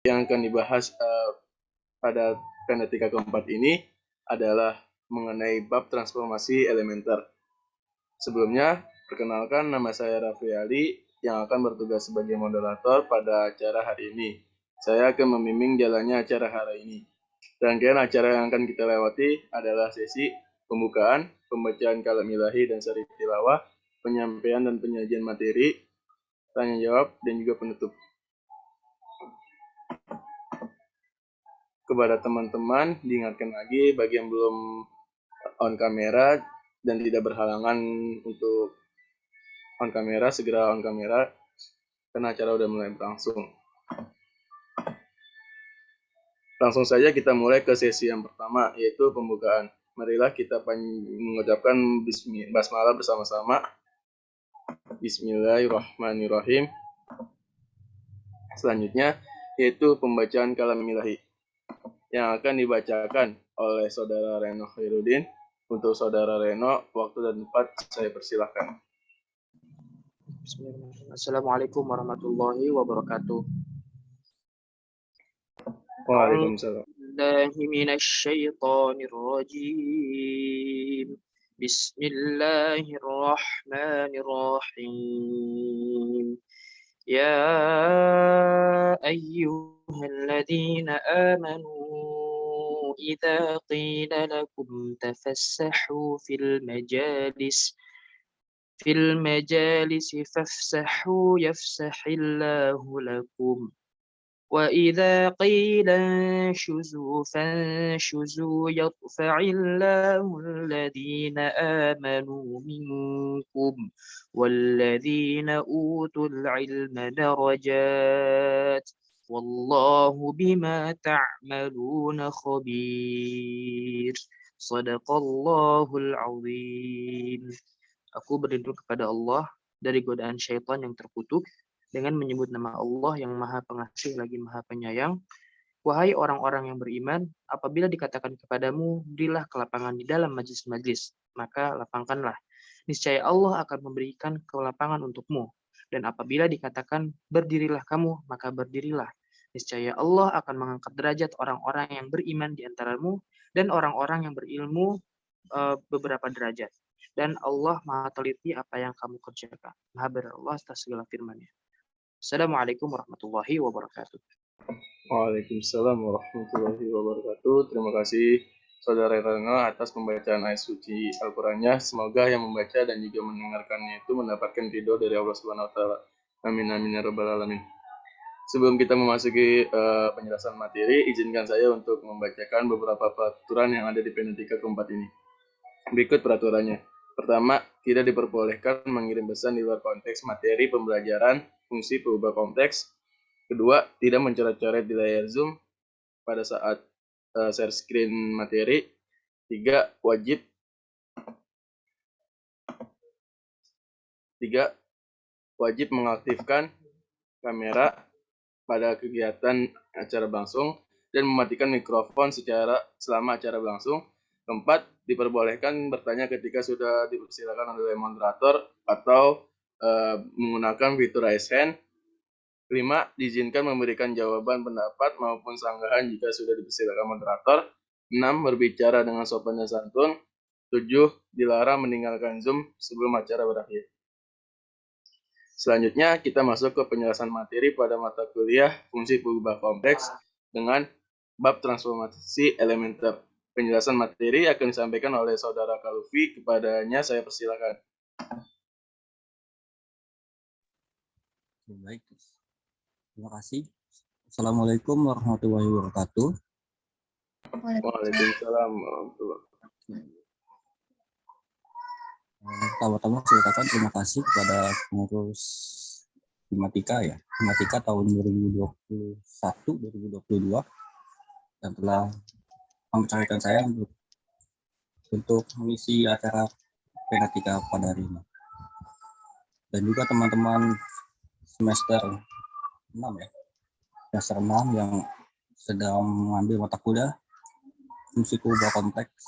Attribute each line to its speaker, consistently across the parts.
Speaker 1: yang akan dibahas pada Penetika keempat ini adalah mengenai bab transformasi elementer. Sebelumnya, perkenalkan nama saya Raffi Ali yang akan bertugas sebagai moderator pada acara hari ini. Saya akan membimbing jalannya acara hari ini. Rangkaian acara yang akan kita lewati adalah sesi pembukaan, pembacaan kalam ilahi dan sari tilawah, penyampaian dan penyajian materi, tanya jawab, dan juga penutup. Kepada teman-teman, diingatkan lagi bagi yang belum on kamera dan tidak berhalangan untuk on kamera, segera on kamera karena acara udah mulai berlangsung. Langsung saja kita mulai ke sesi yang pertama, yaitu pembukaan. Marilah kita mengucapkan basmalah bersama-sama. Bismillahirrahmanirrahim. Selanjutnya, yaitu pembacaan kalam ilahi yang akan dibacakan oleh Saudara Reno Khairuddin. Untuk Saudara Reno, waktu dan tempat saya persilahkan.
Speaker 2: Bismillahirrahmanirrahim. Assalamualaikum warahmatullahi wabarakatuh.
Speaker 1: Waalaikumsalam.
Speaker 2: Bismillahirrahmanirrahim. Ya ayyuhalladzina amanu idza qila lakum tafassahu fil majalis fafsahu yafsahillahu lakum. وَإِذَا قِيلَ انشُزُوا فَانشُزُوا يَرْفَعِ اللَّهُ الَّذِينَ آمَنُوا مِنكُمْ وَالَّذِينَ أُوتُوا الْعِلْمَ دَرَجَاتٍ وَاللَّهُ بِمَا تَعْمَلُونَ خَبِيرٌ. Shadaqallahul azim. Aku berlindung kepada Allah dari godaan syaitan yang terkutuk dengan menyebut nama Allah yang Maha Pengasih lagi Maha Penyayang. Wahai orang-orang yang beriman, apabila dikatakan kepadamu, berilah kelapangan di dalam majlis-majlis, maka lapangkanlah. Niscaya Allah akan memberikan kelapangan untukmu. Dan apabila dikatakan, berdirilah kamu, maka berdirilah. Niscaya Allah akan mengangkat derajat orang-orang yang beriman di antaramu, dan orang-orang yang berilmu beberapa derajat. Dan Allah Maha teliti apa yang kamu kerjakan. Maha berallah atas segala firman-Nya. Assalamualaikum warahmatullahi wabarakatuh.
Speaker 1: Waalaikumsalam warahmatullahi wabarakatuh. Terima kasih Saudara Reno atas pembacaan ayat suci Al-Qur'annya. Semoga yang membaca dan juga mendengarkannya itu mendapatkan ridho dari Allah Subhanahu wa taala. Amin amin ya rabbal alamin. Sebelum kita memasuki penjelasan materi, izinkan saya untuk membacakan beberapa peraturan yang ada di Penetika keempat ini. Berikut peraturannya. Pertama, tidak diperbolehkan mengirim pesan di luar konteks materi pembelajaran, fungsi pengubah konteks. Kedua, tidak mencoret-coret di layar Zoom pada saat share screen materi. Tiga, wajib mengaktifkan kamera pada kegiatan acara berlangsung dan mematikan mikrofon selama acara berlangsung. Keempat, diperbolehkan bertanya ketika sudah dipersilakan oleh moderator atau menggunakan fitur raise hand. 5. Diizinkan memberikan jawaban pendapat maupun sanggahan jika sudah dipersilakan moderator. 6. Berbicara dengan sopan dan santun. 7. Dilarang meninggalkan Zoom sebelum acara berakhir. Selanjutnya, kita masuk ke penjelasan materi pada mata kuliah fungsi pengubah kompleks dengan bab transformasi elementer. Penjelasan materi akan disampaikan oleh Saudara Kalufi. Kepadanya saya persilakan.
Speaker 3: Baik. Terima kasih. Assalamualaikum warahmatullahi wabarakatuh.
Speaker 1: Waalaikumsalam warahmatullahi wabarakatuh.
Speaker 3: Pertama-tama saya katakan terima kasih kepada pengurus Himatika Himatika tahun 2021-2022 yang telah mempercayakan saya untuk mengisi acara Penetika pada hari ini. Dan juga teman-teman semester 6 semester 6 yang sedang mengambil mata kuliah fungsi pengubah konteks.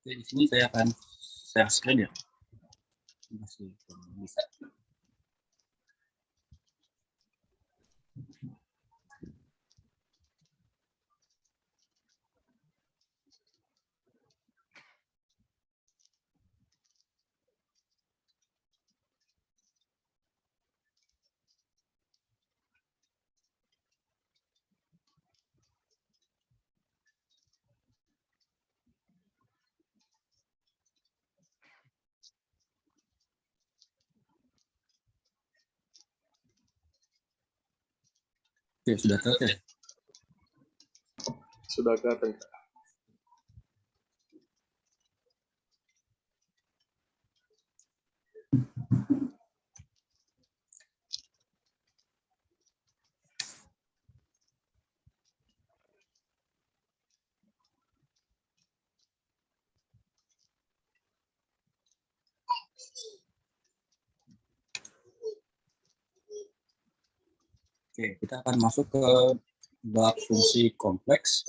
Speaker 3: Di sini saya akan share screen ya. masih bisa. Oke, sudah terlihat.
Speaker 1: Sudah kelihatan.
Speaker 3: Oke, kita akan masuk ke bab fungsi kompleks.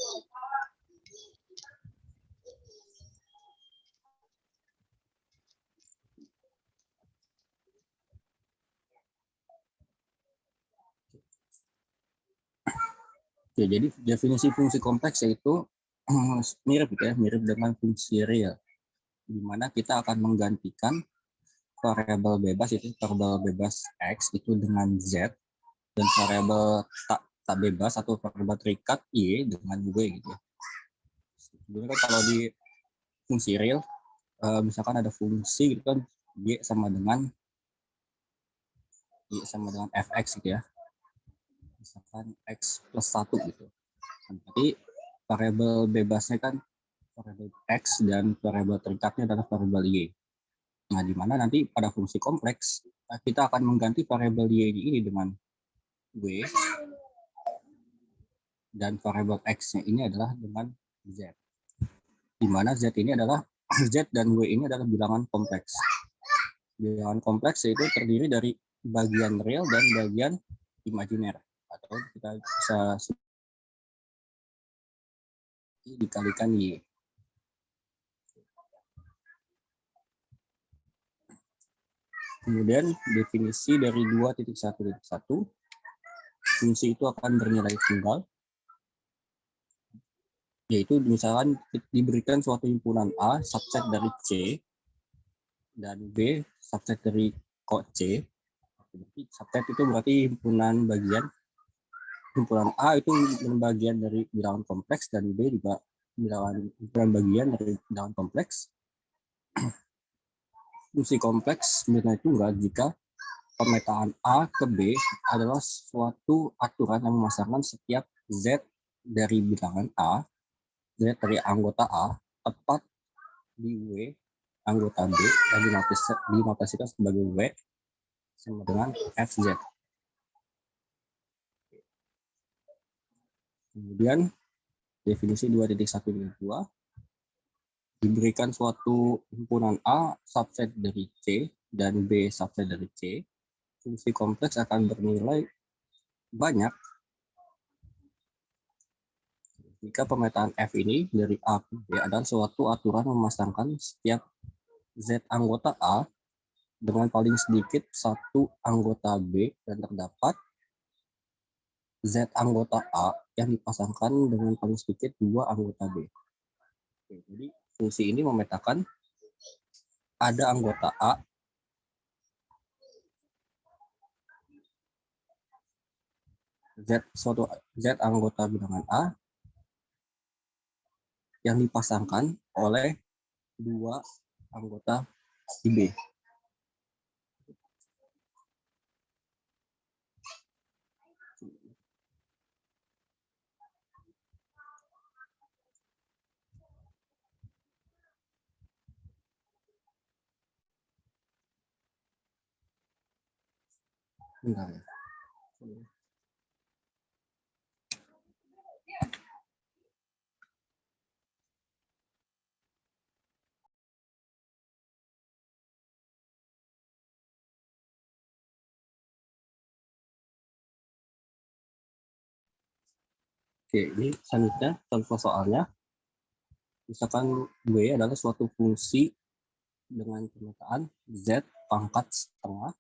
Speaker 3: Oke, jadi definisi fungsi kompleks yaitu mirip ya, mirip dengan fungsi real, di mana kita akan menggantikan variabel bebas itu variabel bebas x itu dengan z dan variabel tak bebas atau variabel terikat y dengan y gitu. Sebenarnya kan kalau di fungsi real misalkan ada fungsi gitu kan y sama dengan fx gitu ya. Misalkan x plus 1 gitu. Nanti variabel bebasnya kan variabel x dan variabel terikatnya adalah variabel y. Nah, di mana nanti pada fungsi kompleks kita akan mengganti variabel y ini dengan w dan variabel x-nya ini adalah dengan z. Di mana z ini adalah z dan w ini adalah bilangan kompleks. Bilangan kompleks yaitu terdiri dari bagian real dan bagian imajiner, atau kita bisa dikalikan y. Kemudian definisi dari 2.1.1, fungsi itu akan bernilai tunggal, yaitu misalkan diberikan suatu himpunan A subset dari C dan B subset dari C. Subset itu berarti himpunan bagian. Himpunan A itu bagian dari bilangan kompleks dan B juga himpunan bagian dari bilangan kompleks. Fungsi kompleks bernilai tunggal jika pemetaan A ke B adalah suatu aturan yang memasangkan setiap Z dari bilangan A, Z dari anggota A, tepat di W anggota B dan dinotasikan sebagai W sama dengan FZ. Kemudian definisi 2.1.2 diberikan suatu himpunan A subset dari C dan B subset dari C, fungsi kompleks akan bernilai banyak jika pemetaan F ini dari A ke B adalah suatu aturan memasangkan setiap Z anggota A dengan paling sedikit satu anggota B dan terdapat Z anggota A yang dipasangkan dengan paling sedikit dua anggota B. Oke, jadi fungsi ini memetakan ada anggota A suatu Z anggota bilangan A yang dipasangkan oleh dua anggota B. Bentar ya. Oke, ini selanjutnya contoh soalnya. Misalkan W adalah suatu fungsi dengan pemetaan Z pangkat setengah,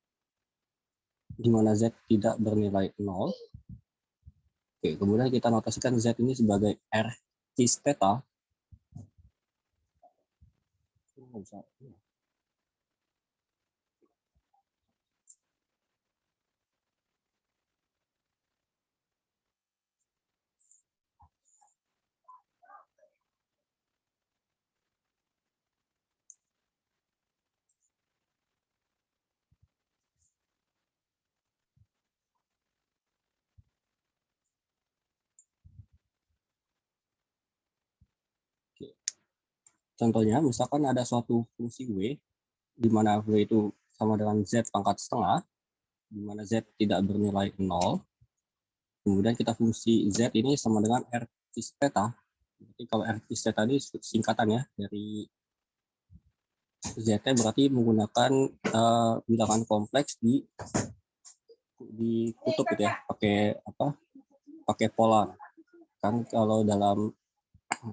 Speaker 3: di mana Z tidak bernilai 0. Oke, kemudian kita notasikan Z ini sebagai R cis theta. Contohnya, misalkan ada suatu fungsi W, di mana W itu sama dengan Z pangkat setengah, di mana Z tidak bernilai 0. Kemudian kita fungsi Z ini sama dengan R cis theta. Jadi kalau R cis theta ini singkatannya dari Z berarti menggunakan bilangan kompleks di kutub gitu ya, pakai polar. Kan kalau dalam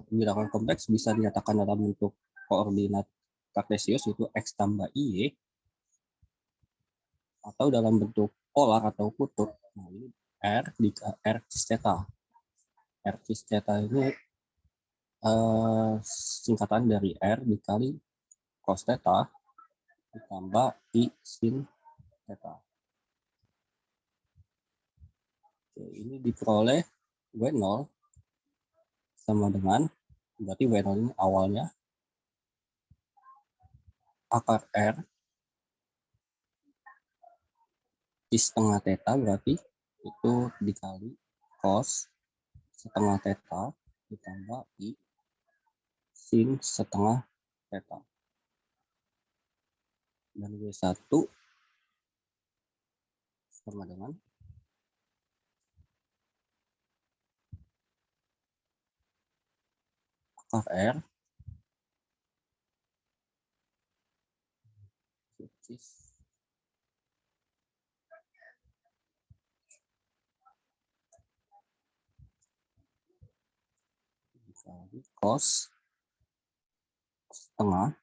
Speaker 3: bilangan kompleks bisa dinyatakan dalam bentuk koordinat kartesius itu X tambah Y, atau dalam bentuk polar atau kutub. Nah, ini R di R cis theta. R cis theta ini singkatan dari R dikali cos theta ditambah I sin theta. Oke, ini diperoleh W0 sama dengan, berarti W0 ini awalnya akar R cis setengah theta, berarti itu dikali cos setengah theta ditambah I sin setengah theta. Dan W1 sama dengan akar R dikali cos setengah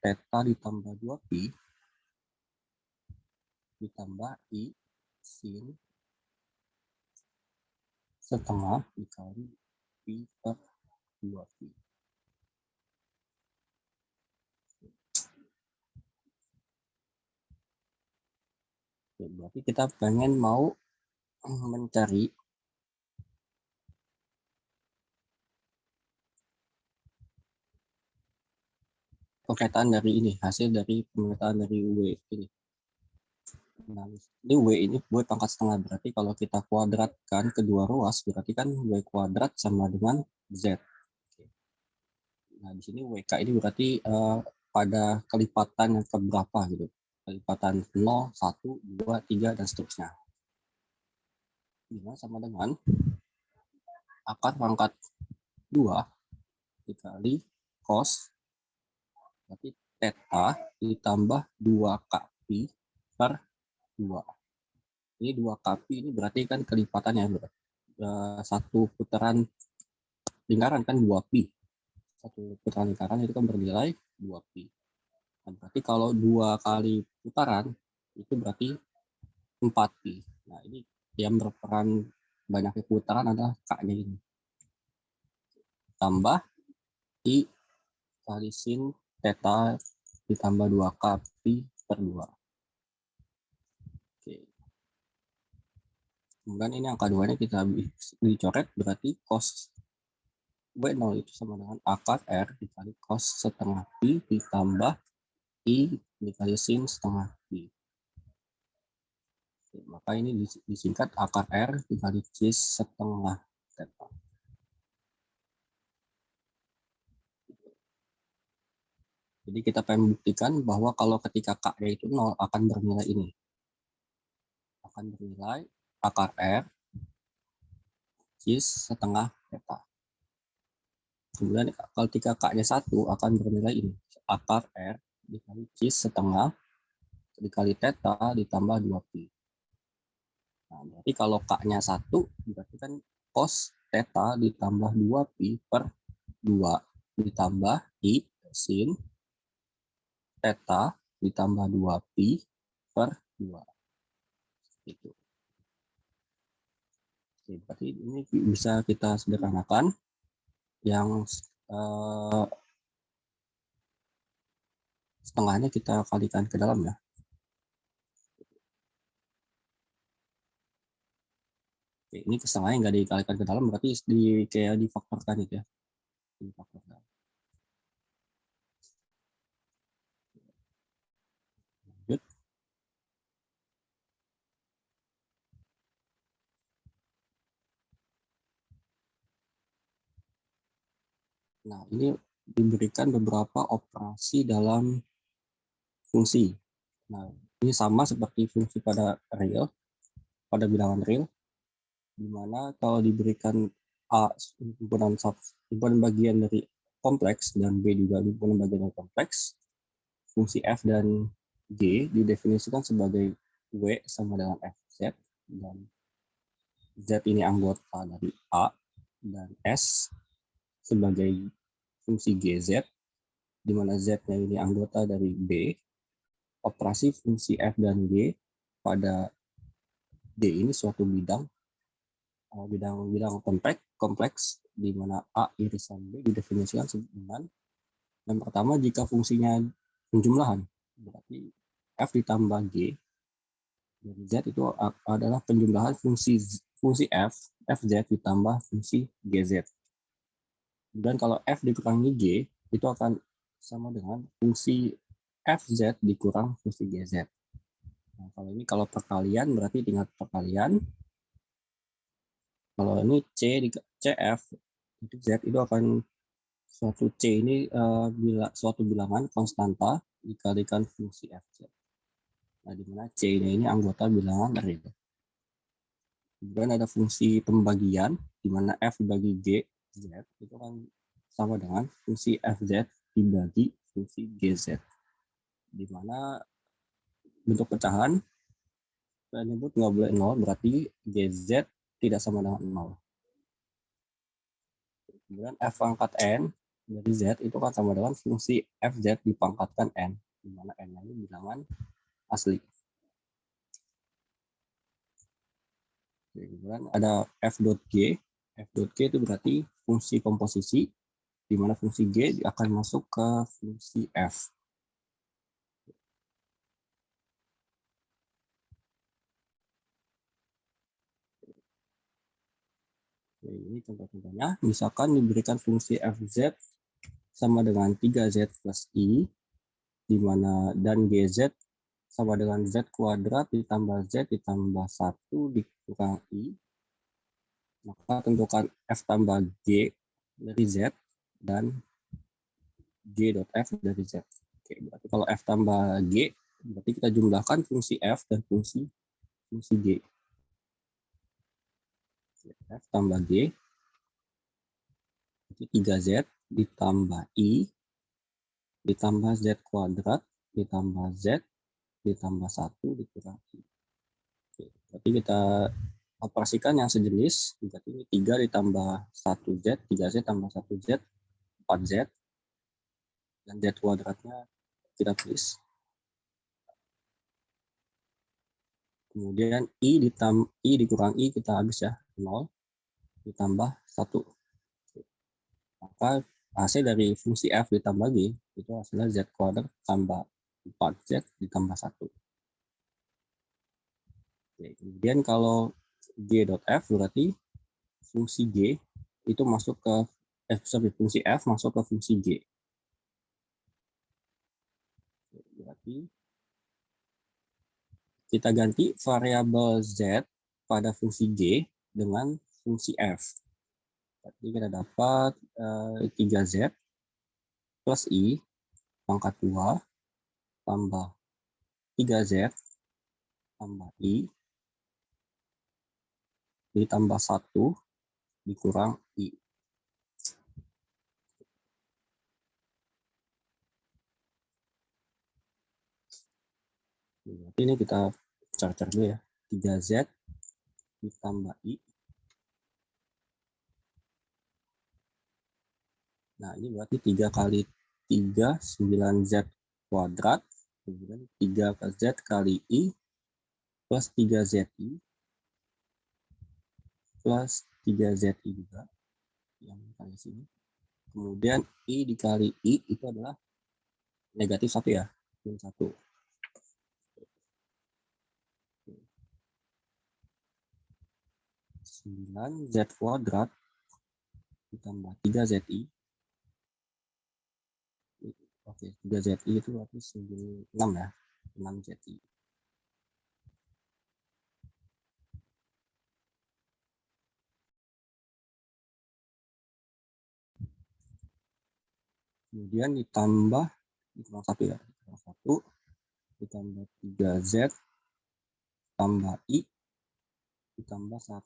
Speaker 3: theta ditambah 2pi ditambah I sin setengah dikali pi per 2pi. Oke, berarti kita pengen mau mencari pemetaan dari ini, hasil dari pemetaan dari W ini. Nah, ini W pangkat setengah, berarti kalau kita kuadratkan kedua ruas, berarti kan W kuadrat sama dengan Z. Nah, di sini WK ini berarti pada kelipatan yang keberapa gitu. Kelipatan 0, 1, 2, 3, dan seterusnya. Ini sama dengan akar pangkat 2 dikali cos, berarti theta ditambah 2 kpi per 2. Ini 2 kpi ini berarti kan kelipatannya, satu putaran lingkaran kan 2 pi. Satu putaran lingkaran itu kan bernilai 2 pi. Nah, berarti kalau 2 kali putaran itu berarti 4 pi. Nah, ini yang berperan banyaknya putaran adalah K-nya ini. Tambah I kali sin theta ditambah 2 k pi per 2. Oke. Kemudian ini angka 2-nya kita dicoret, berarti cos W0 itu sama dengan akar R dikali cos setengah pi ditambah I dikali sin setengah pi. Oke, maka ini disingkat akar R dikali cis setengah theta. Jadi kita pengen membuktikan bahwa kalau ketika K-nya itu 0 akan bernilai ini. Akan bernilai akar R cis setengah theta. Kemudian ketika K-nya 1 akan bernilai ini. Akar R dikali cis setengah dikali theta ditambah 2pi. Nah, berarti kalau K-nya 1 berarti kan cos theta ditambah 2pi per 2 ditambah I sin theta ditambah 2pi per 2. Itu. Oke, berarti ini bisa kita sederhanakan yang setengahnya kita kalikan ke dalam ya. Oke, ini setengahnya nggak dikalikan ke dalam, berarti kayak difaktorkan itu ya. Difaktorkan. Lanjut. Nah, ini diberikan beberapa operasi dalam fungsi. Nah, ini sama seperti fungsi pada bilangan real, di mana kalau diberikan A himpunan bagian dari kompleks dan B juga himpunan bagian dari kompleks, fungsi f dan g didefinisikan sebagai W sama dengan fz, dan z ini anggota dari A, dan S sebagai fungsi gz, di mana z-nya ini anggota dari B. Operasi fungsi f dan g pada D ini suatu bidang kompleks, di mana A irisan B didefinisikan dengan yang pertama, jika fungsinya penjumlahan, berarti f ditambah g dari z itu adalah penjumlahan fungsi fz ditambah fungsi gz. Dan kalau f dikurangi g itu akan sama dengan fungsi fz dikurang fungsi gz. Nah, kalau perkalian berarti tingkat perkalian. Kalau ini cf itu z itu akan suatu c ini suatu bilangan konstanta dikalikan fungsi fz. Nah, di mana c ini anggota bilangan real. Kemudian ada fungsi pembagian, di mana f dibagi g z itu kan sama dengan fungsi fz dibagi fungsi gz. Di mana bentuk pecahan saya nyebut nggak boleh 0, berarti gz tidak sama dengan 0. Kemudian f pangkat n dari z itu kan sama dengan fungsi fz dipangkatkan n, di mana n ini bilangan asli. Kemudian ada f dot g. F dot g itu berarti fungsi komposisi, di mana fungsi g akan masuk ke fungsi f. Ini contoh-contohnya, misalkan diberikan fungsi fz sama dengan 3z plus i, di mana dan gz sama dengan z kuadrat ditambah z ditambah 1 dikurang i, maka tentukan f tambah g dari z dan g dot f dari z. Oke, berarti kalau f tambah g, berarti kita jumlahkan fungsi f dan fungsi g. F tambah g itu 3z ditambah i ditambah z kuadrat ditambah z ditambah 1 dikurang i. Oke, berarti kita operasikan yang sejenis, berarti ini 3 ditambah 1z, 3z tambah 1z, 4z, dan z kuadratnya kita tulis. Kemudian i dikurang i kita habis ya, 0 ditambah 1. Maka hasil dari fungsi f ditambah g itu hasilnya z kuadrat tambah 4z ditambah 1. Oke, kemudian kalau g dot f berarti fungsi g itu masuk ke fungsi f masuk ke fungsi g. Berarti kita ganti variabel z pada fungsi g dengan fungsi f. Berarti kita dapat 3z plus i pangkat 2 tambah 3z tambah i ditambah 1 dikurang i. Berarti ini kita cari dulu ya. 3z ditambah i. Nah, ini berarti 3 kali 3, 9z kuadrat, kemudian 3Z kali I plus 3ZI plus 3ZI juga yang kali sini. Kemudian I dikali I itu adalah negatif 1 ya, min 1. 9Z kuadrat ditambah 3ZI. Oke, 3ZI itu berarti 6 ya, 6ZI. Kemudian ditambah dikurang 1 ya, dikurang 1 ditambah 3Z tambah I ditambah 1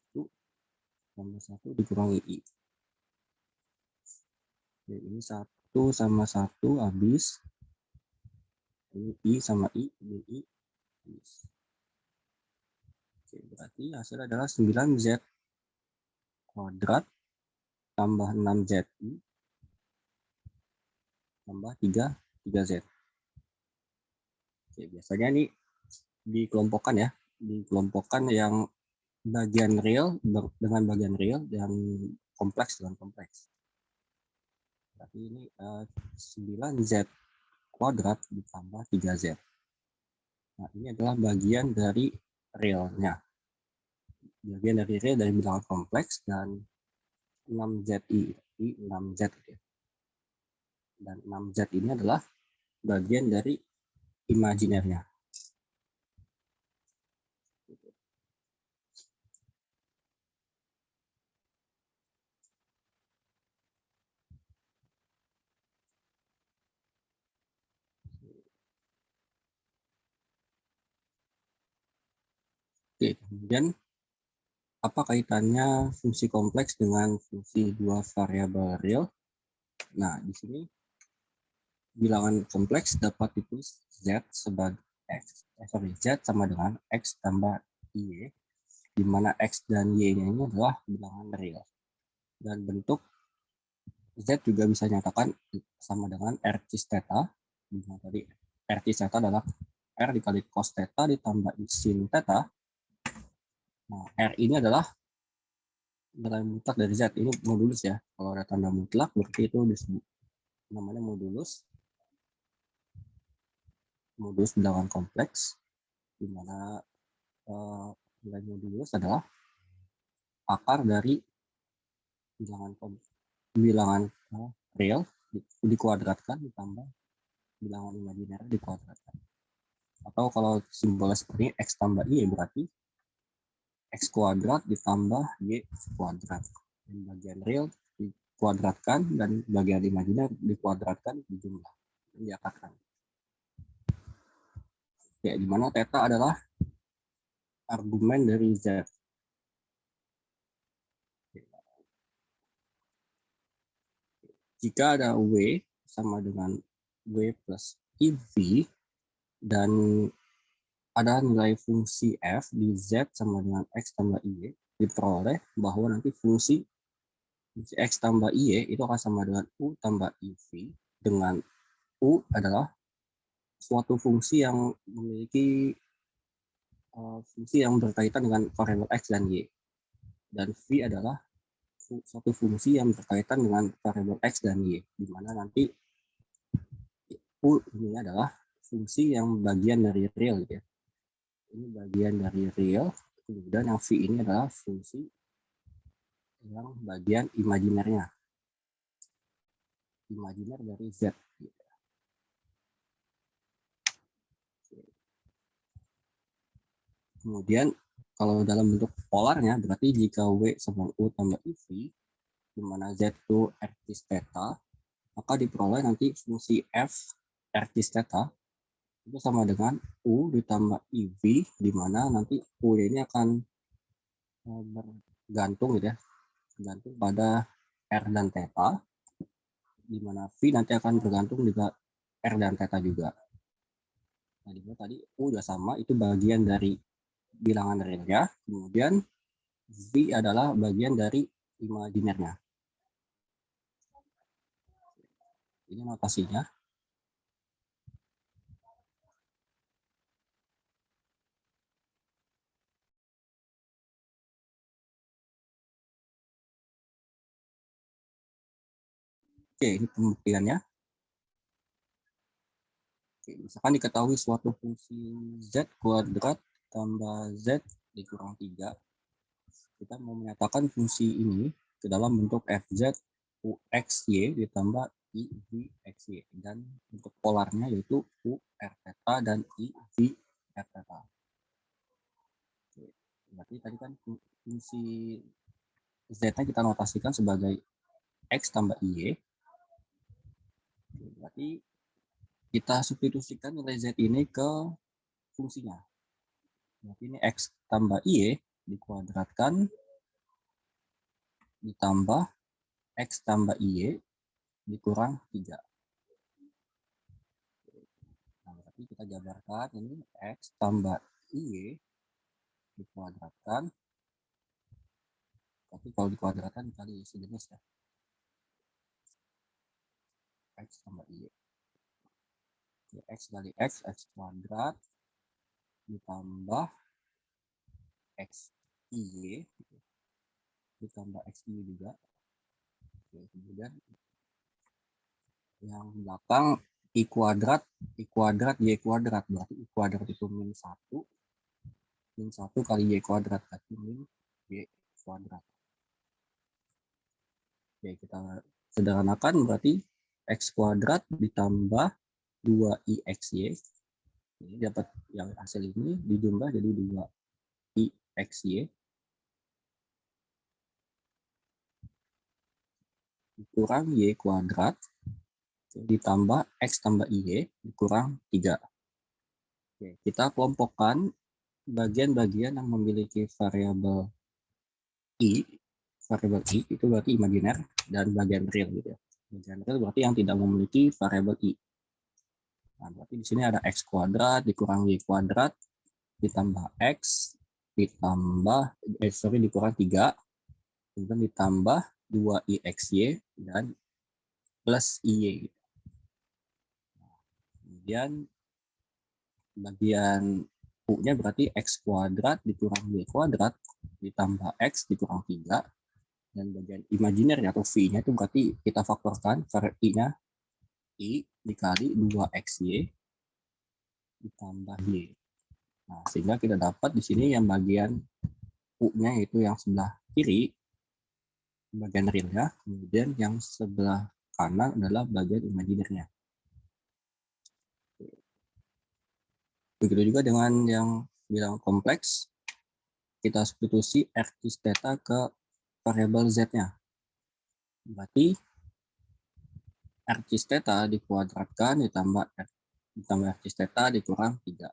Speaker 3: tambah 1 dikurangi I. Oke, ini 1 sama 1 habis. Ini I sama I, ini I habis. Oke, berarti hasil adalah 9Z kuadrat tambah 6ZI tambah 3Z. Oke, biasanya ini dikelompokkan ya, dikelompokkan yang bagian real dengan bagian real dan kompleks dengan kompleks. Berarti ini 9Z kuadrat ditambah 3Z. Nah, ini adalah bagian dari realnya. Bagian dari real dari bilangan kompleks dan 6ZI, 6Z ya. Dan 6Z ini adalah bagian dari imajinernya. Oke, kemudian apa kaitannya fungsi kompleks dengan fungsi dua variabel real? Nah, di sini bilangan kompleks dapat ditulis Z sebagai Z sama dengan X tambah Y, di mana X dan Y-nya ini adalah bilangan real. Dan bentuk Z juga bisa nyatakan sama dengan R cis theta, di mana tadi R cis theta adalah R dikali cos theta ditambah sin theta. Nah, R ini adalah nilai mutlak dari Z. Ini modulus ya. Kalau ada tanda mutlak, berarti itu disebut namanya modulus. Modulus bilangan kompleks, di mana nilai modulus adalah akar dari bilangan real dikuadratkan ditambah bilangan imajiner dikuadratkan. Atau kalau simbolnya seperti ini, X tambah Y berarti X kuadrat ditambah Y kuadrat. Dan bagian real dikuadratkan dan bagian imajiner dikuadratkan di jumlah. Diakarkan. Ya, di mana theta adalah argumen dari Z. Jika ada W sama dengan W plus IV dan ada nilai fungsi F di Z sama dengan X tambah Y, diperoleh bahwa nanti fungsi X tambah Y itu akan sama dengan U tambah IV, dengan U adalah suatu fungsi yang memiliki fungsi yang berkaitan dengan variabel X dan Y. Dan V adalah suatu fungsi yang berkaitan dengan variabel X dan Y, di mana nanti U ini adalah fungsi yang bagian dari real gitu ya. Ini bagian dari real, kemudian yang V ini adalah fungsi yang bagian imajinernya. Imajiner dari Z. Kemudian kalau dalam bentuk polarnya, berarti jika W sama U tambah IV, di mana Z itu R cis theta, maka diperoleh nanti fungsi F R cis theta itu sama dengan U ditambah IV, di mana nanti U ini akan bergantung gitu ya, bergantung pada R dan theta, di mana V nanti akan bergantung juga R dan theta juga. Nah, tadi U udah sama, itu bagian dari bilangan realnya, kemudian V adalah bagian dari imajinernya. Ini notasinya. Oke, ini pembuktiannya. Oke, misalkan diketahui suatu fungsi Z kuadrat tambah Z dikurang 3. Kita mau menyatakan fungsi ini ke dalam bentuk fz uxy ditambah i v xy, dan untuk polarnya yaitu u r theta dan i v r theta. Oke, berarti tadi kan fungsi z-nya kita notasikan sebagai x tambah y. Oke, berarti kita substitusikan nilai z ini ke fungsinya. Berarti ini x tambah y dikuadratkan ditambah x tambah y dikurang 3. Nah, berarti kita jabarkan ini x tambah y dikuadratkan, tapi kalau dikuadratkan dikali sejenis ya, x tambah y. Oke, x kali x kuadrat ditambah x y ditambah x y juga. Oke, kemudian yang belakang y kuadrat y kuadrat, berarti y kuadrat itu min 1 kali y kuadrat, berarti min y kuadrat. Oke, kita sederhanakan, berarti x kuadrat ditambah 2ixy, ini dapat yang hasil ini dijumlah jadi 2ixy dikurang y kuadrat ditambah x tambah y dikurang 3. Oke, kita kelompokkan bagian-bagian yang memiliki variabel i. Variabel i itu berarti imajiner, dan bagian real gitu ya. Bagian real berarti yang tidak memiliki variabel i. Nah, berarti di sini ada x kuadrat dikurang y kuadrat ditambah x ditambah dikurang 3, kemudian ditambah 2ixy dan plus iy. Kemudian bagian u-nya berarti x kuadrat dikurang y kuadrat ditambah x dikurang 3, dan bagian imajiner atau v-nya itu berarti kita faktorkan i-nya i dikali 2xy ditambah y. Nah, sehingga kita dapat di sini yang bagian u-nya itu yang sebelah kiri bagian realnya, kemudian yang sebelah kanan adalah bagian imajinernya. Begitu juga dengan yang bilang kompleks, kita substitusi r cos theta ke variabel z-nya. Berarti r cos theta dikuadratkan ditambah r cos theta dikurang 3.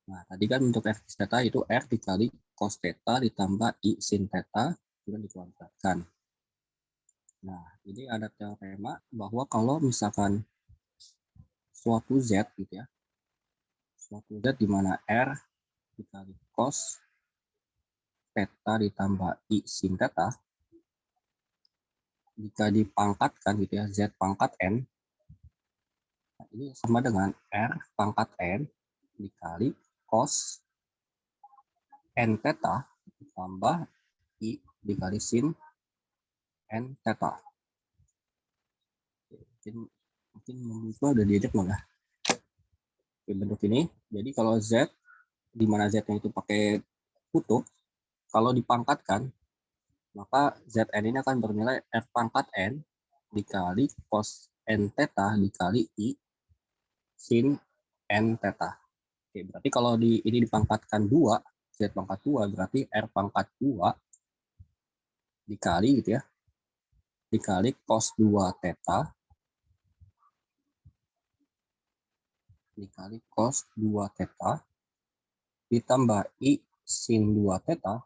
Speaker 3: Nah, tadi kan untuk r cos theta itu r dikali cos theta ditambah i sin theta, kemudian dikuadratkan. Nah, ini ada teorema bahwa kalau misalkan suatu z gitu ya, suatu z di mana r dikali cos theta ditambah i sin theta, jika dipangkatkan gitu ya, z pangkat n, nah ini sama dengan r pangkat n dikali cos n theta ditambah i dikali sin n theta. Mungkin udah diajak belum ya? Oke, bentuk ini. Jadi kalau z di mana z-nya itu pakai kutub, kalau dipangkatkan maka Zn ini akan bernilai R pangkat N dikali cos N theta dikali I sin N theta. Oke, berarti kalau ini dipangkatkan 2, Z pangkat 2 berarti R pangkat 2 dikali gitu ya, dikali cos 2 theta dikali cos 2 theta ditambah I sin 2 theta.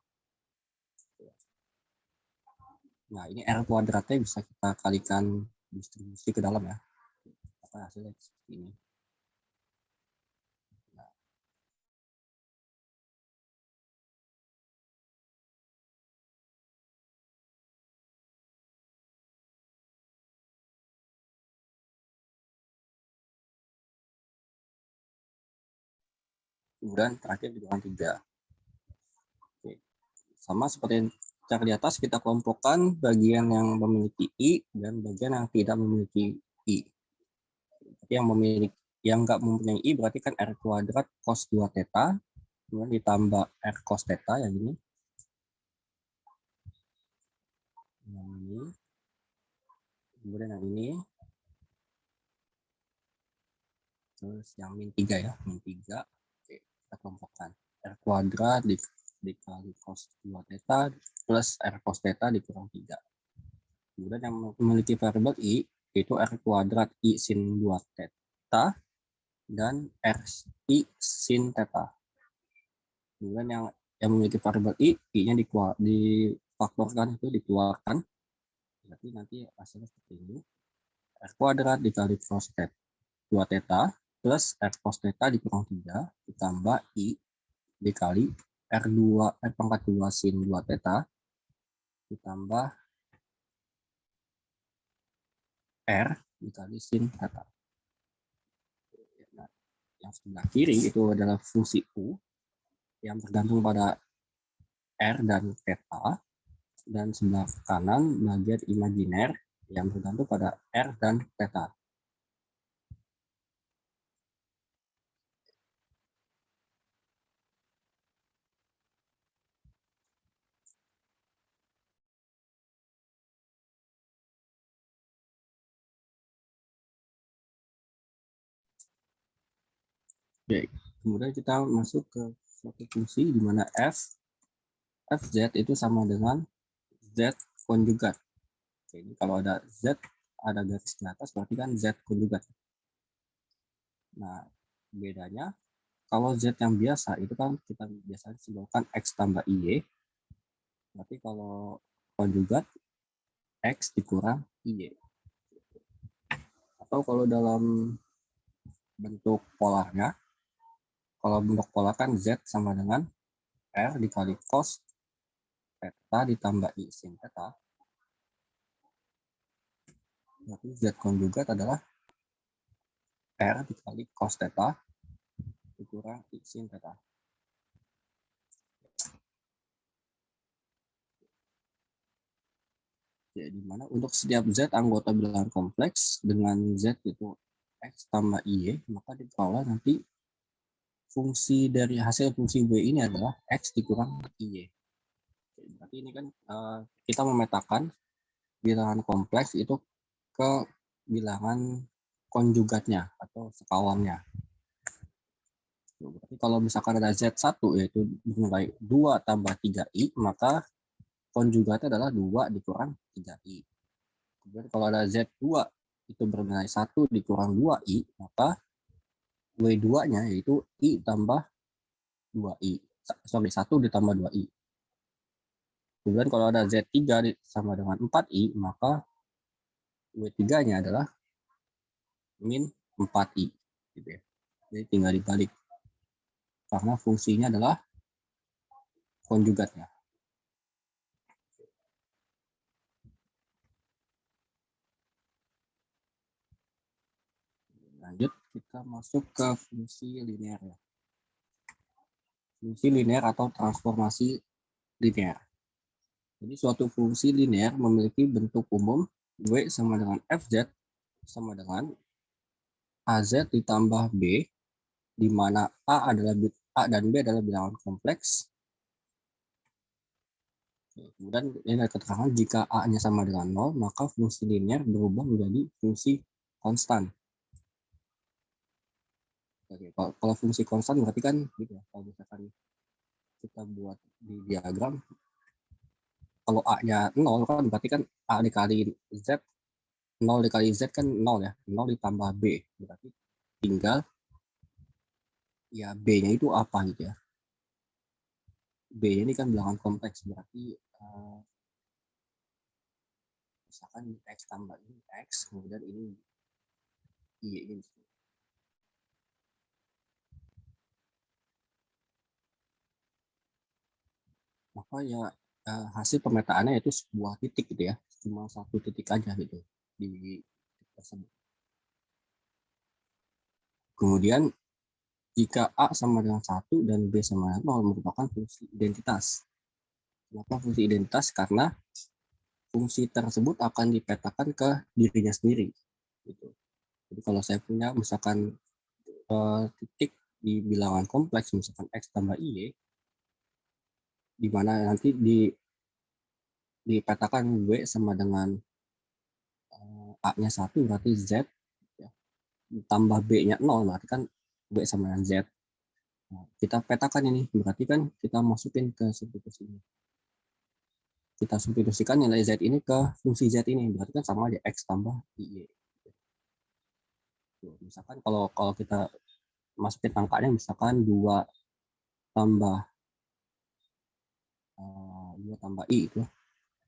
Speaker 3: Nah, ini R kuadratnya bisa kita kalikan distribusi ke dalam ya. Apa hasilnya seperti ini. Kemudian terakhir bilangan 3. Oke. Sama seperti Cara di atas kita kelompokkan bagian yang memiliki I dan bagian yang tidak memiliki I. Yang nggak mempunyai I berarti kan R kuadrat cos 2 theta, kemudian ditambah R cos theta yang ini. Yang ini. Kemudian yang ini. Terus yang min 3 ya, min 3. Oke, kita kelompokkan. R kuadrat dikali cos 2 theta plus R cos theta dikurang 3. Kemudian yang memiliki variabel I itu R kuadrat I sin 2 theta dan R I sin theta. Kemudian yang memiliki variabel I-nya difaktorkan itu dikeluarkan. Berarti nanti hasilnya seperti ini. R kuadrat dikali cos 2 theta plus R cos theta dikurang 3 ditambah I dikali R pangkat 2 sin 2 theta ditambah R dikali sin theta. Nah, yang sebelah kiri itu adalah fungsi U yang bergantung pada R dan theta, dan sebelah kanan bagian imajiner yang bergantung pada R dan theta. Oke, kemudian kita masuk ke suatu fungsi di mana fz itu sama dengan z konjugat. Oke, ini kalau ada z ada garis di atas berarti kan z konjugat. Nah, bedanya kalau z yang biasa itu kan kita biasanya simbolkan x tambah y. Berarti kalau konjugat x dikurang y. Atau kalau dalam bentuk polarnya, kalau bentuk polar kan z sama dengan R dikali cos theta ditambah I sin theta. Berarti Z konjugat adalah R dikali cos theta dikurang I sin theta. Ya, di mana untuk setiap Z anggota bilangan kompleks dengan Z itu X tambah Y, maka diperoleh nanti fungsi dari hasil fungsi W ini adalah X dikurang Y. Berarti ini kan kita memetakan bilangan kompleks itu ke bilangan konjugatnya atau sekawannya. Berarti kalau misalkan ada Z1 yaitu bernilai 2 tambah 3I, maka konjugatnya adalah 2 dikurang 3I. Kemudian kalau ada Z2 itu bernilai 1 dikurang 2I, maka W2-nya yaitu I tambah 2I. Sorry, 1 ditambah 2I. Kemudian kalau ada Z3 sama dengan 4I, maka W3-nya adalah min 4I. Gitu ya. Jadi tinggal dibalik. Karena fungsinya adalah konjugatnya. Lanjut, kita masuk ke fungsi linear ya. Fungsi linear atau transformasi linear. Jadi suatu fungsi linear memiliki bentuk umum W sama dengan Fz sama dengan AZ ditambah B, di mana A dan B adalah bilangan kompleks. Kemudian ini ada keterangan jika A-nya sama dengan 0, maka fungsi linear berubah menjadi fungsi konstan. Oke, kalau fungsi konstan berarti kan gitu ya, kalau misalkan kita buat di diagram, kalau A-nya 0 kan berarti kan A dikali Z, 0 dikali Z kan 0 ya, 0 ditambah B, berarti tinggal ya B-nya itu apa gitu ya. B ini kan bilangan kompleks, berarti misalkan X tambah ini X, kemudian ini Y ini. Maka ya hasil pemetaannya itu sebuah titik gitu ya, cuma satu titik aja gitu di tersebut. Kemudian jika A sama dengan 1 dan B sama dengan 0 merupakan fungsi identitas. Kenapa fungsi identitas? Karena fungsi tersebut akan dipetakan ke dirinya sendiri. Gitu. Jadi kalau saya punya misalkan titik di bilangan kompleks, misalkan X tambah Y, di mana nanti dipetakan W sama dengan A-nya 1, berarti Z, ya. Tambah B-nya 0, berarti kan W sama dengan Z. Nah, kita petakan ini, berarti kan kita masukin ke substitusi ini. Kita substitusikan nilai Z ini ke fungsi Z ini, berarti kan sama aja X tambah Y. Misalkan kalau kita masukin angkanya, misalkan 2 tambah 2 tambah I itu.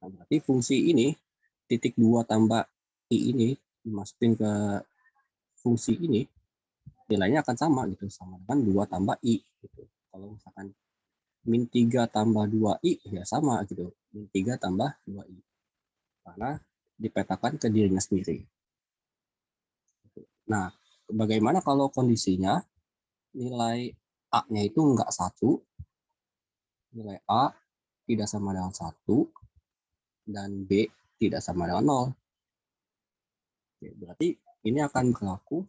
Speaker 3: Nah, berarti fungsi ini, titik 2 tambah I ini, dimasukin ke fungsi ini, nilainya akan sama gitu, sama dengan 2 tambah I gitu. Kalau misalkan min 3 tambah 2i ya sama gitu, min 3 tambah 2i, karena dipetakan ke dirinya sendiri. Nah, bagaimana kalau kondisinya nilai A-nya itu enggak 1, nilai A tidak sama dengan 1, dan B tidak sama dengan 0. Oke, berarti ini akan berlaku,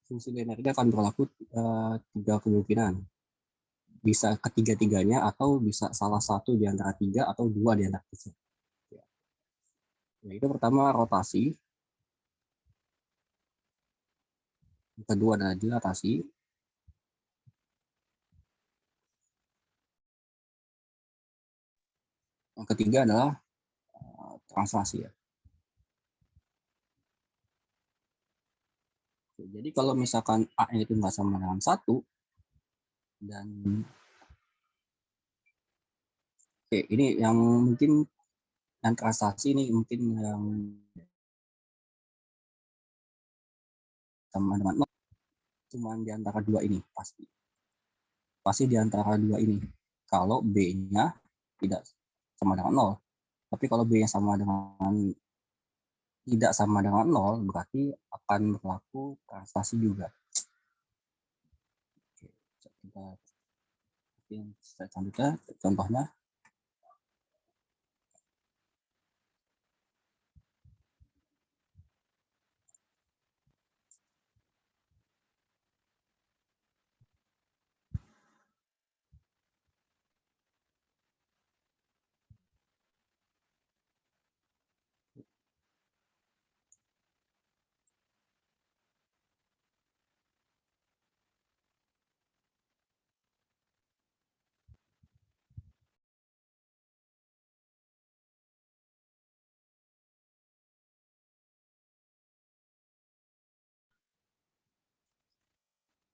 Speaker 3: fungsi linear ini akan berlaku 3 kemungkinan. Bisa ketiga-tiganya, atau bisa salah satu di antara 3 atau 2 di antara 3. Itu pertama rotasi, yang kedua adalah dilatasi, yang ketiga adalah translasi ya. Jadi kalau misalkan A itu nggak sama dengan 1, dan ini yang mungkin yang translasi ini mungkin yang sama dengan 0, cuma di antara 2 ini pasti di antara 2 ini, kalau B-nya tidak sama dengan 0. Tapi kalau B-nya tidak sama dengan 0, berarti akan berlaku translasi juga. Oke, kita selanjutnya contohnya.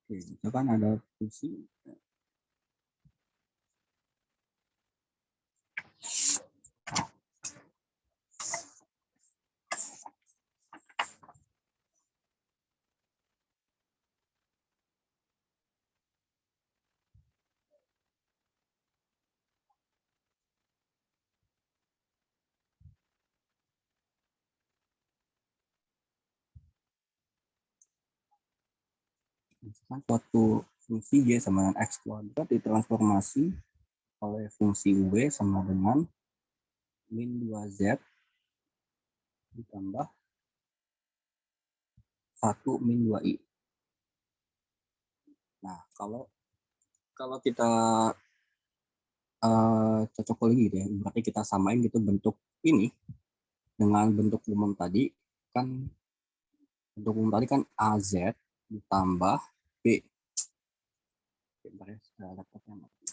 Speaker 3: Oke, misalkan ada fungsi misalkan suatu fungsi Y sama dengan X kuadrat ditransformasi oleh fungsi W sama dengan min 2Z ditambah 1 min 2I. Nah, kalau kita cocokologi gitu ya, berarti kita samain gitu bentuk ini dengan bentuk umum tadi, kan bentuk umum tadi kan AZ ditambah B. Bentar ya, laptopnya mati.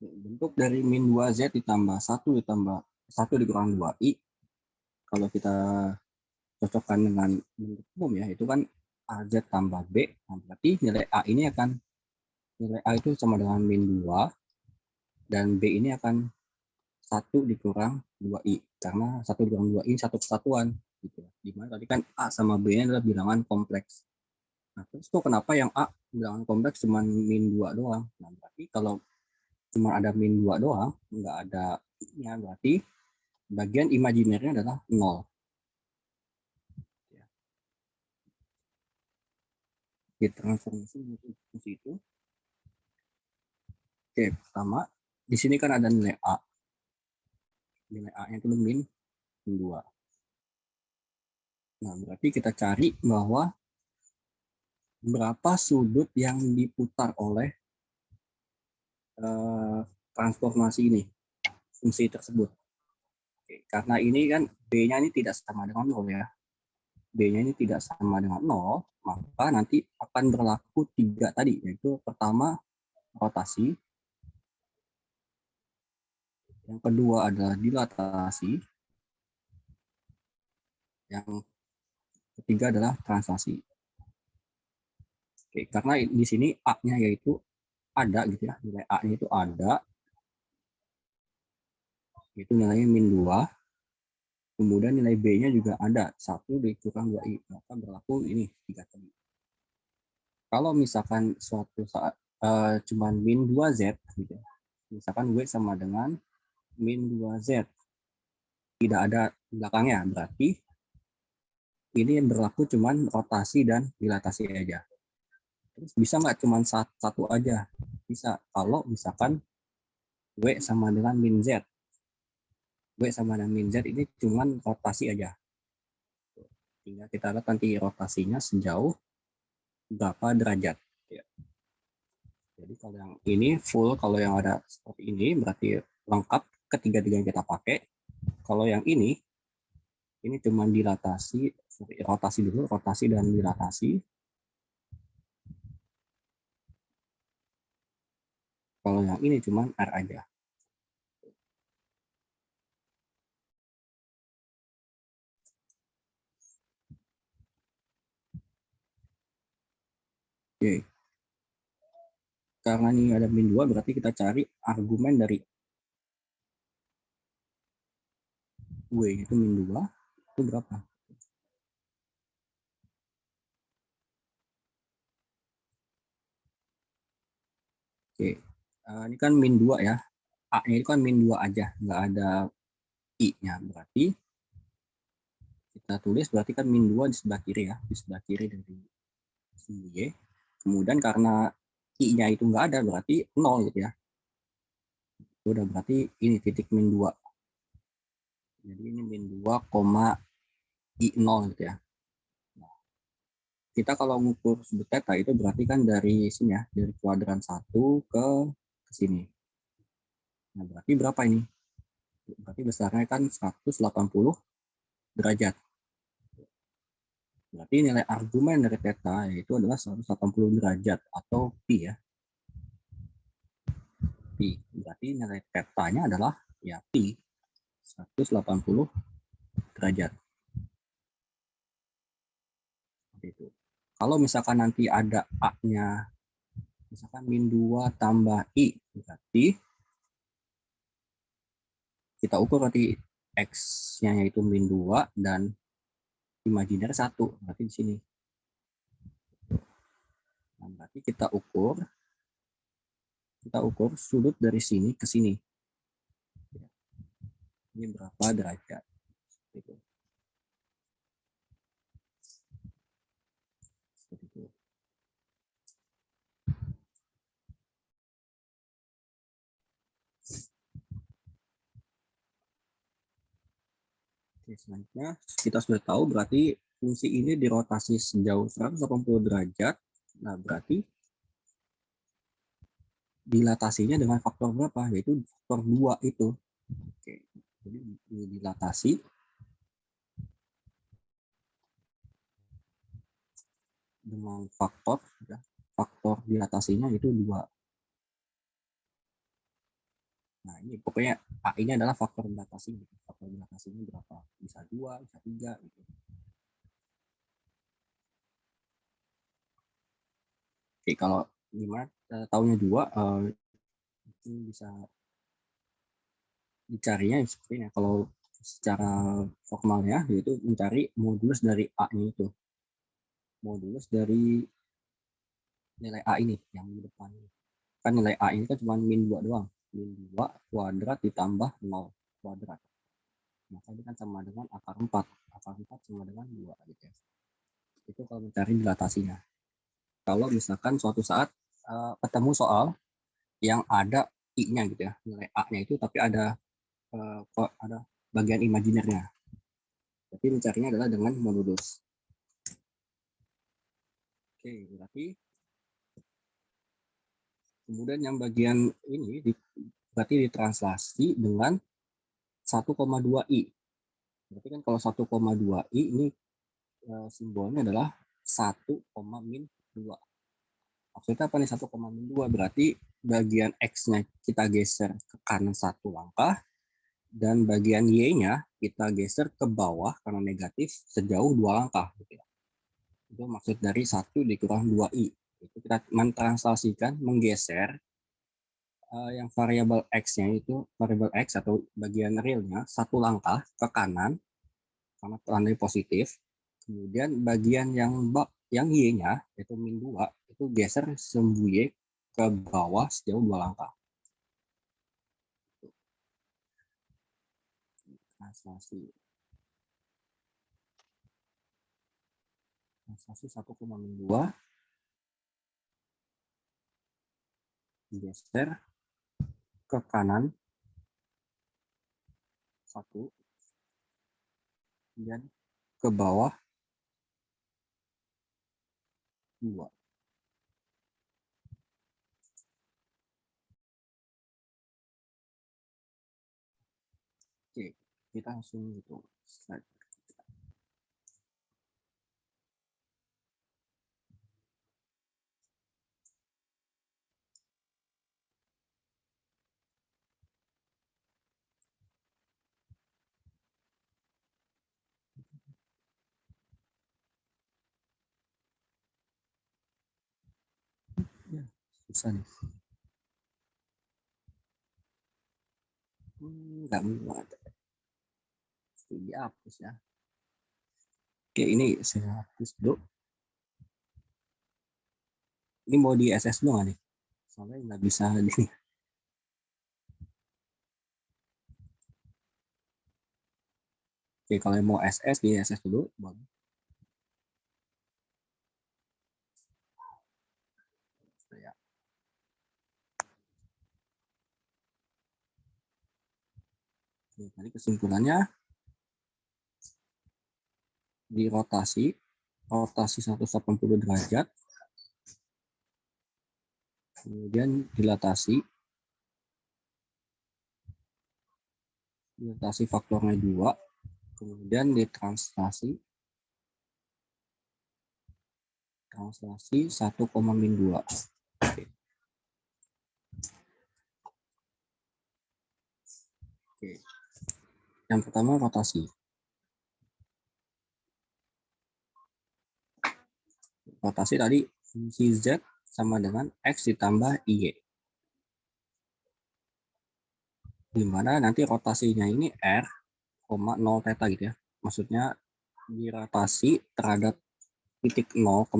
Speaker 3: Bentuk dari min 2Z ditambah 1 ditambah 1 dikurang 2I, kalau kita cocokkan dengan bentuk umum ya, itu kan AZ tambah B. Nah, berarti nilai A ini nilai A itu sama dengan min 2, dan B ini akan 1 dikurang 2I, karena 1 dikurang 2I satu kesatuan gitu. Dimana tadi kan A sama B nya adalah bilangan kompleks. Nah, terus kok kenapa yang A bilangan kompleks cuma min 2 doang? Nah, berarti kalau cuma ada min 2 doang, nggak ada I-nya, berarti bagian imajinernya adalah 0. Ditransformasi menjadi fungsi itu. Oke, pertama, di sini kan ada nilai A. Nilai A-nya itu min 2. Nah, berarti kita cari bahwa berapa sudut yang diputar oleh transformasi ini, fungsi tersebut. Oke, karena ini kan B-nya ini tidak sama dengan 0 ya. B-nya ini tidak sama dengan 0, maka nanti akan berlaku 3 tadi, yaitu pertama rotasi, yang kedua adalah dilatasi, yang ketiga adalah translasi. Oke, karena di sini A-nya yaitu ada gitu ya, nilai A-nya itu ada, itu nilainya min 2, kemudian nilai B-nya juga ada, 1 dikurang 2I, maka berlaku ini 3 tadi. Kalau misalkan suatu saat cuman min 2Z, gitu, misalkan W sama dengan min 2Z, tidak ada belakangnya, berarti ini berlaku cuman rotasi dan dilatasi aja. Terus bisa nggak cuman satu aja? Bisa, kalau misalkan W sama dengan min Z. W sama dengan min Z ini cuman rotasi aja. Tinggal kita lihat nanti rotasinya sejauh berapa derajat. Ya. Jadi kalau yang ini full, kalau yang ada seperti ini berarti lengkap ketiga-tiganya kita pakai. Kalau yang ini cuma dilatasi, rotasi dulu, rotasi dan dilatasi. Kalau yang ini cuma R aja. Oke. Karena ini ada min 2, berarti kita cari argumen dari W, itu min 2, itu berapa? Oke, ini kan min 2 ya. A-nya itu kan min 2 aja, nggak ada I-nya. Berarti kita tulis berarti kan min 2 di sebelah kiri ya, di sebelah kiri dari sini Y. Kemudian karena I-nya itu nggak ada, berarti 0 gitu ya. Itu udah berarti ini titik min 2. Jadi ini min 2, I0 gitu ya. Nah, kita kalau ngukur sudut theta itu berarti kan dari sini ya, dari kuadran 1 ke sini. Nah, berarti berapa ini? Berarti besarnya kan 180 derajat. Berarti nilai argumen dari theta yaitu adalah 180 derajat atau pi ya. Pi. Berarti nilai theta-nya adalah ya pi 180 derajat. Seperti itu. Kalau misalkan nanti ada A-nya misalkan min 2 tambah I, berarti kita ukur berarti X-nya yaitu min 2 dan imajiner 1, berarti di sini. Nah, berarti kita ukur sudut dari sini ke sini. Ini berapa derajat? Seperti itu. Oke, selanjutnya kita sudah tahu berarti fungsi ini dirotasi sejauh 180 derajat. Nah, berarti dilatasinya dengan faktor berapa? Yaitu faktor 2 itu. Oke, jadi dilatasi dengan faktor dilatasinya itu 2. Nah, ini pokoknya A ini adalah faktor dilatasi. Faktor dilatasinya berapa? Bisa 2, bisa 3 gitu. Oke, kalau gimana tahunya 2 ini bisa dicarinya seperti kalau secara formalnya yaitu mencari modulus dari A-nya itu. Modulus dari nilai A ini yang di depan. Kan nilai A ini kan cuma min 2 doang. min 2 kuadrat ditambah 0 kuadrat. Maka ini kan sama dengan akar 4. Akar 4 sama dengan 2 gitu ya. Itu kalau mencari dilatasinya. Kalau misalkan suatu saat ketemu soal yang ada I-nya gitu ya, nilai A-nya itu tapi ada bagian imajinernya. Tapi mencarinya adalah dengan modulus. Oke, berarti kemudian yang bagian ini berarti ditranslasi dengan 1,2i. Berarti kan kalau 1,2i ini simbolnya adalah 1, min 2. Maksudnya apa nih 1, min 2? Berarti bagian X-nya kita geser ke kanan 1 langkah, dan bagian Y-nya kita geser ke bawah karena negatif sejauh 2 langkah. Gitu ya. Itu maksud dari 1 dikurang 2i. Itu kita mentranslasikan, menggeser yang variabel X-nya itu, variabel X atau bagian realnya 1 langkah ke kanan, karena tandanya positif. Kemudian bagian yang Y-nya, yaitu min 2, itu geser sumbu Y ke bawah sejauh 2 langkah. Translasi 1, min 2 geser ke kanan 1 dan ke bawah 2. Oke, kita langsung gitu. Slide. Ya, susah nih. Nggak muat. Dihapus ya. Oke, ini saya hapus dulu. Ini mau di SS dulu nggak nih? Soalnya nggak bisa di. Oke, kalau mau SS di SS dulu. Ya. Oke, tadi kesimpulannya di rotasi 180 derajat, kemudian dilatasi faktornya 2, kemudian ditranslasi 1, min 2. Oke. Yang pertama rotasi. Rotasi tadi fungsi Z sama dengan X ditambah Y. Di mana nanti rotasinya ini R, 0 theta gitu ya. Maksudnya dirotasi terhadap titik 0,0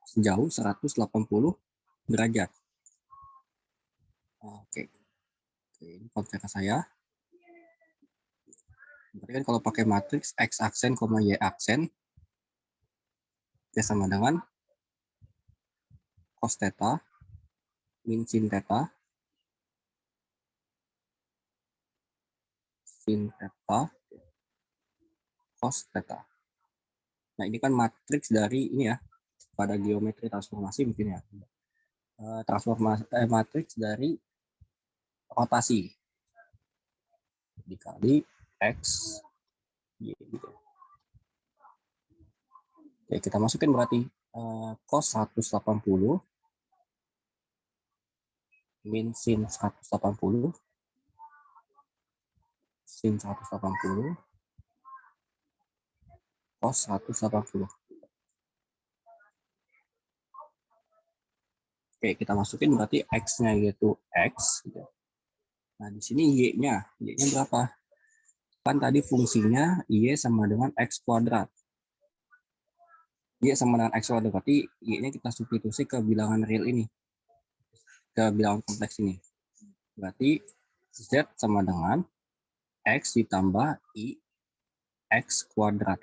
Speaker 3: sejauh 180 derajat. Oke. Ini konsep saya. Berarti kan kalau pakai matriks X aksen, Y aksen, ya sama dengan cos theta min sin theta cos theta. Nah, ini kan matriks dari ini ya, pada geometri transformasi mungkin ya. Matriks dari rotasi dikali X, Y gitu. Oke, kita masukin berarti cos 180 min sin 180 sin 180 cos 180. Oke, kita masukin berarti X-nya yaitu X. Nah, di sini Y-nya berapa? Kan tadi fungsinya Y sama dengan X kuadrat. Y sama dengan X kuadrat, berarti Y-nya kita substitusi ke bilangan real ini. Ke bilangan kompleks ini. Berarti Z sama dengan X ditambah I X kuadrat.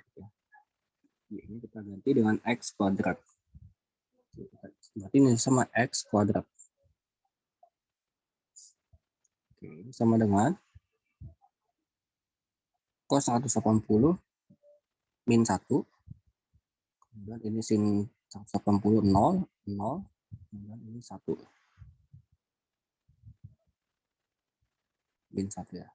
Speaker 3: Ini kita ganti dengan X kuadrat. Berarti ini sama X kuadrat. Oke, ini sama dengan cos 180 min 1. Kemudian ini sin 180 0, 0. Kemudian ini 1. Min 1 ya.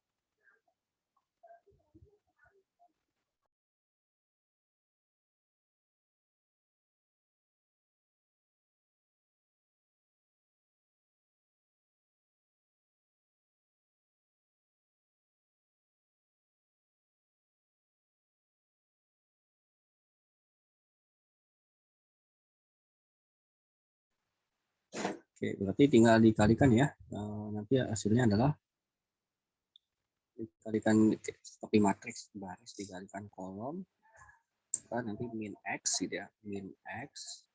Speaker 3: Oke, berarti tinggal dikalikan ya. Nanti hasilnya adalah dikalikan seperti matriks baris, dikalikan kolom. Nanti min X gitu ya. Min X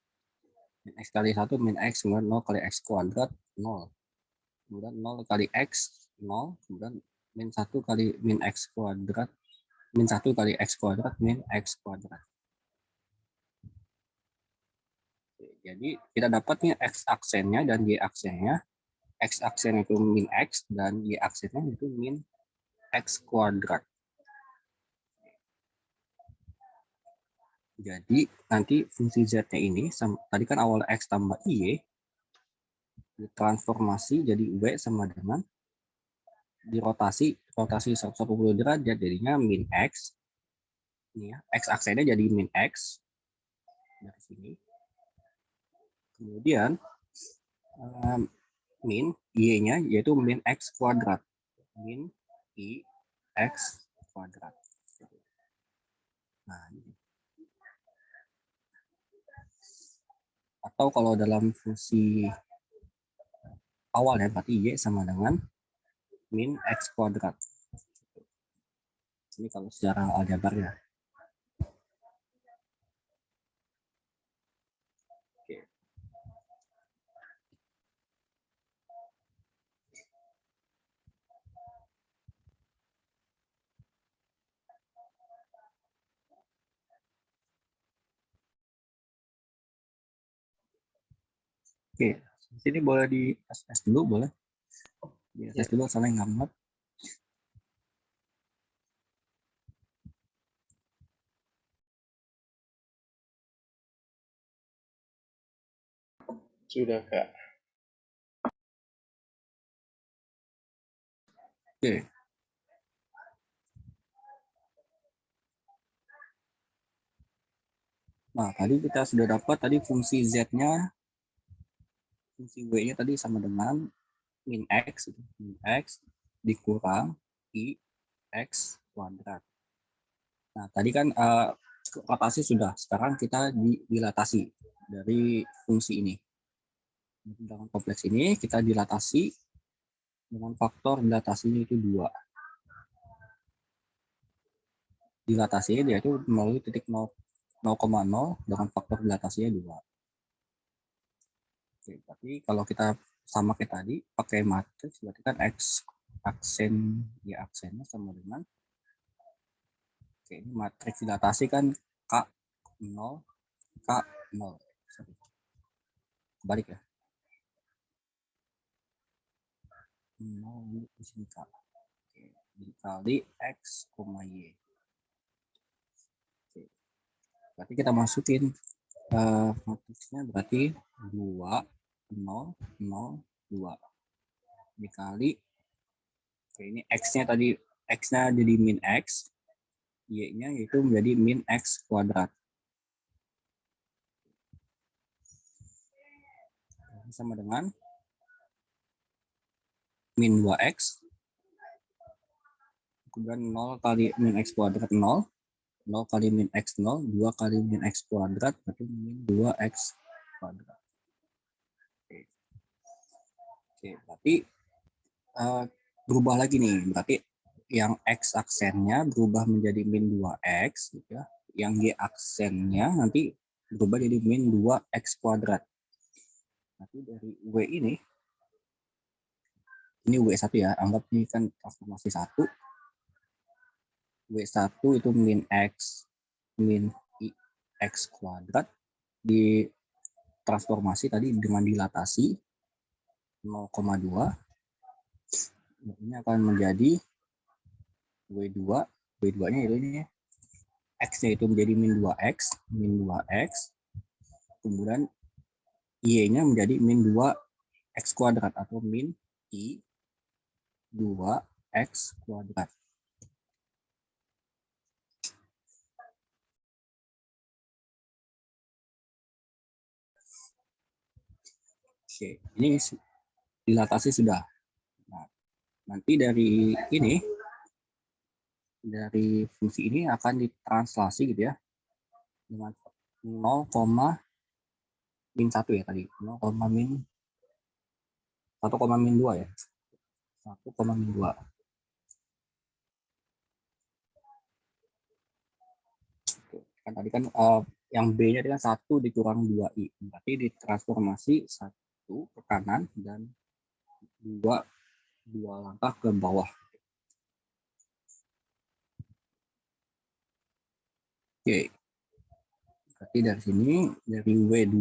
Speaker 3: kali 1 min X, kemudian 0 kali X kuadrat 0. Kemudian 0 kali X 0. Kemudian min 1 kali min X kuadrat. Min 1 kali X kuadrat min X kuadrat. Jadi kita dapatnya X aksennya dan Y aksennya. X aksen itu min X dan Y aksennya itu min X kuadrat. Jadi nanti fungsi Z-nya ini, tadi kan awal X tambah Y, ditransformasi jadi W sama dengan dirotasi 180 derajat jadinya min X. Ini ya, X aksennya jadi min X dari sini. Kemudian min Y-nya yaitu min X kuadrat. Min I X kuadrat. Nah, ini. Atau kalau dalam fungsi awal ya, berarti Y sama dengan min X kuadrat. Ini kalau secara aljabar ya. Oke, sini boleh di tes dulu, boleh? Di tes dulu, soalnya nggak muat.
Speaker 1: Sudah, Kak.
Speaker 3: Oke. Nah, tadi kita sudah dapat tadi fungsi Z-nya, fungsi W-nya tadi sama dengan min X dikurang I X kuadrat. Nah, tadi kan rotasi sudah, sekarang kita dilatasi dari fungsi ini. Dengan kompleks ini kita dilatasi dengan faktor dilatasinya itu 2. Dilatasinya dia itu melalui titik 0,0 dengan faktor dilatasinya 2. Oke, tapi kalau kita sama kayak tadi pakai matriks berarti kan X aksen Y aksennya sama dengan, oke, ini matriks dilatasi kan K0 K0. Balik ya. 0 di sini K. Oke, dikali X, Y. Oke. Berarti kita masukin matriksnya berarti 2 0 0 2 dikali, oke, ini X-nya tadi, X-nya jadi min X, Y-nya yaitu menjadi min X kuadrat. Sama dengan min 2X, kemudian 0 kali min X kuadrat 0, 0 kali min X 0, 2 kali min X kuadrat, berarti min 2X kuadrat. Oke, berarti berubah lagi nih, berarti yang X aksennya berubah menjadi min 2X, gitu ya. Yang Y aksennya nanti berubah jadi min 2X kuadrat. Nanti dari W ini Ini W1 ya, anggap ini kan transformasi 1. W1 itu min X, min I, X kuadrat, di transformasi tadi dengan dilatasi 0,2. Ini akan menjadi W2, W2-nya itu ini, X-nya itu menjadi min 2X, kemudian Y-nya menjadi min 2X kuadrat atau min I 2X kuadrat. Oke, ini dilatasi sudah. Nah, nanti dari ini, dari fungsi ini akan ditranslasi gitu ya, dengan 0, min 1 ya tadi, 0, min 1, min 2 ya, 1, min 2. Kan tadi kan yang B-nya kan 1 dikurang 2I, berarti ditransformasi 1 ke kanan dan 2 langkah ke bawah. Oke, berarti dari sini, dari W2,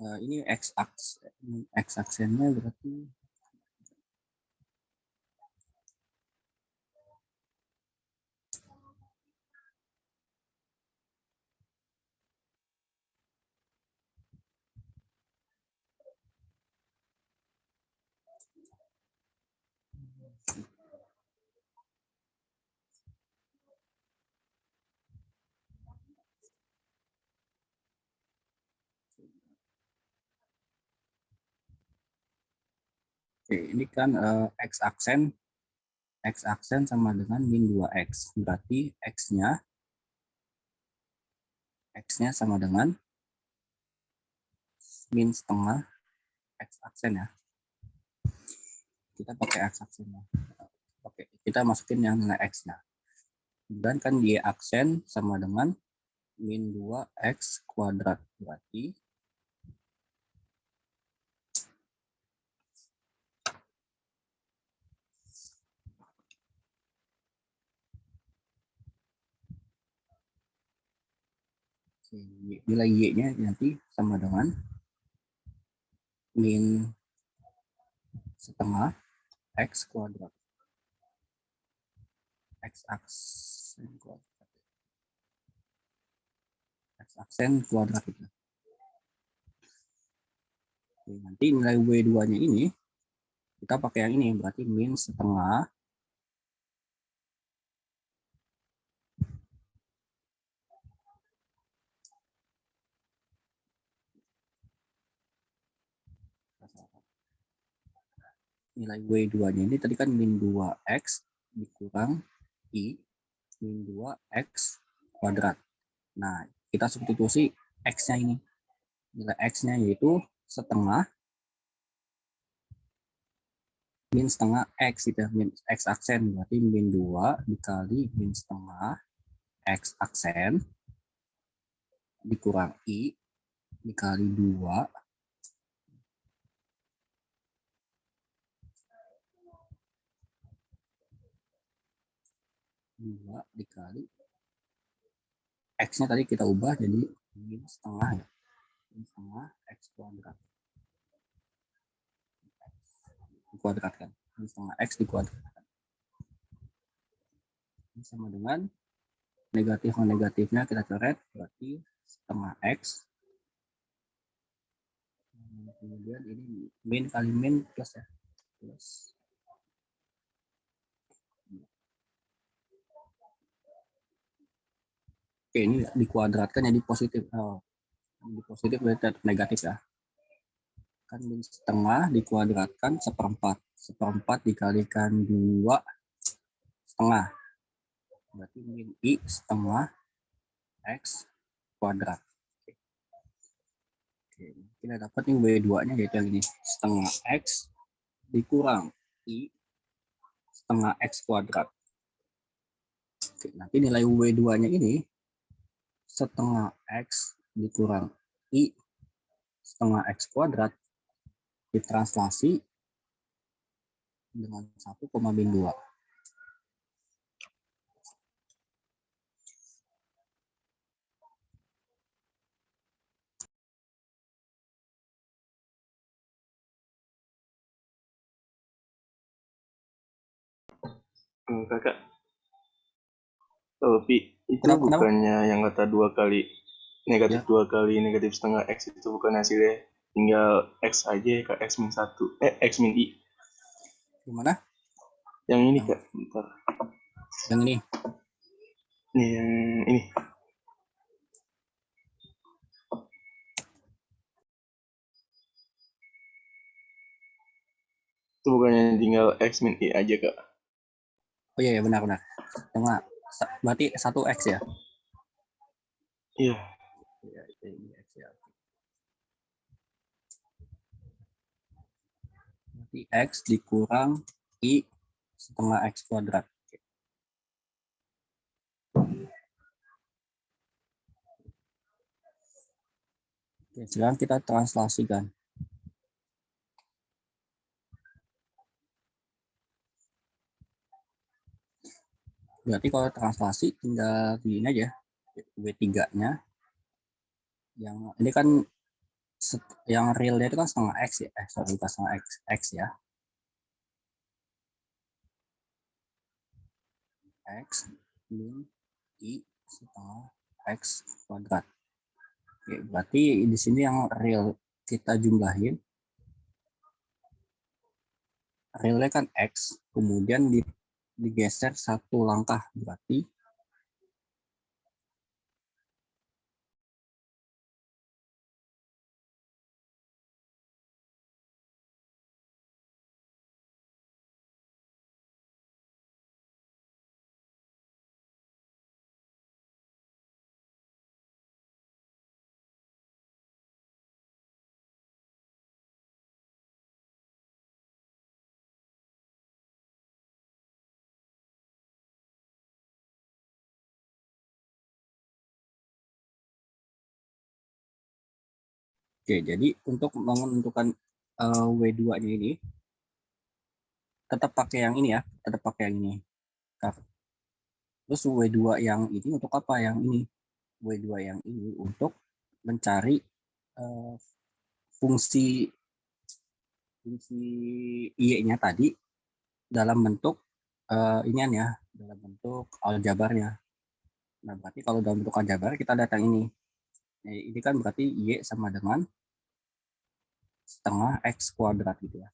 Speaker 3: ini X-aksennya berarti oke, ini kan X-aksen sama dengan min 2X. Berarti X-nya sama dengan min setengah X-aksen ya. Kita pakai X-aksennya. Oke, kita masukin yang nilai X-nya. Dan kan Y aksen sama dengan min 2X kuadrat. Berarti nilai Y-nya nanti sama dengan min setengah X kuadrat. X-aksen kuadrat itu. Oke, nanti nilai W2-nya ini kita pakai yang ini, berarti min setengah nilai W2-nya ini tadi kan min 2X dikurang I min 2X kuadrat. Nah, kita substitusi X-nya ini. Nilai X-nya yaitu setengah min setengah X gitu, min X aksen, berarti min 2 dikali min setengah X aksen dikurang I dikali 2 dikali X-nya tadi kita ubah jadi min setengah ya, min setengah X kuadrat. Dikuadratkan, min setengah X dikuadratkan. Ini sama dengan negatifnya kita coret, berarti setengah X. Kemudian ini min kali min plus ya, plus. Oke, ini dikuadratkan jadi positif. Di positif berarti negatif ya. Kan min setengah dikuadratkan seperempat. 1/4 dikalikan 2 setengah. Berarti min I setengah X kuadrat. Oke, kita dapat nih W2-nya yaitu yang ini, setengah X dikurang I setengah X kuadrat. Oke, nanti nilai W2-nya ini setengah X dikurang I setengah X kuadrat ditranslasi dengan 1,2.
Speaker 1: Kakak, tapi itu
Speaker 3: Kenapa?
Speaker 1: bukannya yang kata 2 kali negatif
Speaker 3: Ya.
Speaker 1: 2 kali negatif setengah X itu bukan hasilnya tinggal X aja Kak, X min 1, X min I.
Speaker 3: Gimana?
Speaker 1: Yang ini Kak, bentar.
Speaker 3: Yang ini.
Speaker 1: Nih, yang ini. Itu bukannya tinggal X min I aja Kak.
Speaker 3: Oh iya, benar-benar. Setengah. Berarti 1X ya?
Speaker 1: Iya.
Speaker 3: Iya, ini X ya. Berarti X dikurang I setengah X kuadrat. Oke, sekarang kita translasikan. Berarti kalau translasi tinggal di ini aja, W3-nya. Yang ini kan yang realnya itu kan setengah X ya. Sorry, pas setengah X ya. X min I setengah X kuadrat. Oke, berarti di sini yang real kita jumlahin. Realnya kan X, kemudian digeser satu langkah, berarti oke. Jadi untuk menentukan W2-nya ini tetap pakai yang ini ya, tetap pakai yang ini. Terus W2 yang ini untuk apa? Yang ini. W2 yang ini untuk mencari fungsi Y-nya tadi dalam bentuk inian ya, dalam bentuk aljabarnya. Nah, berarti kalau dalam bentuk aljabar kita datang ini. Nah, ini kan berarti Y sama dengan setengah X kuadrat gitu ya.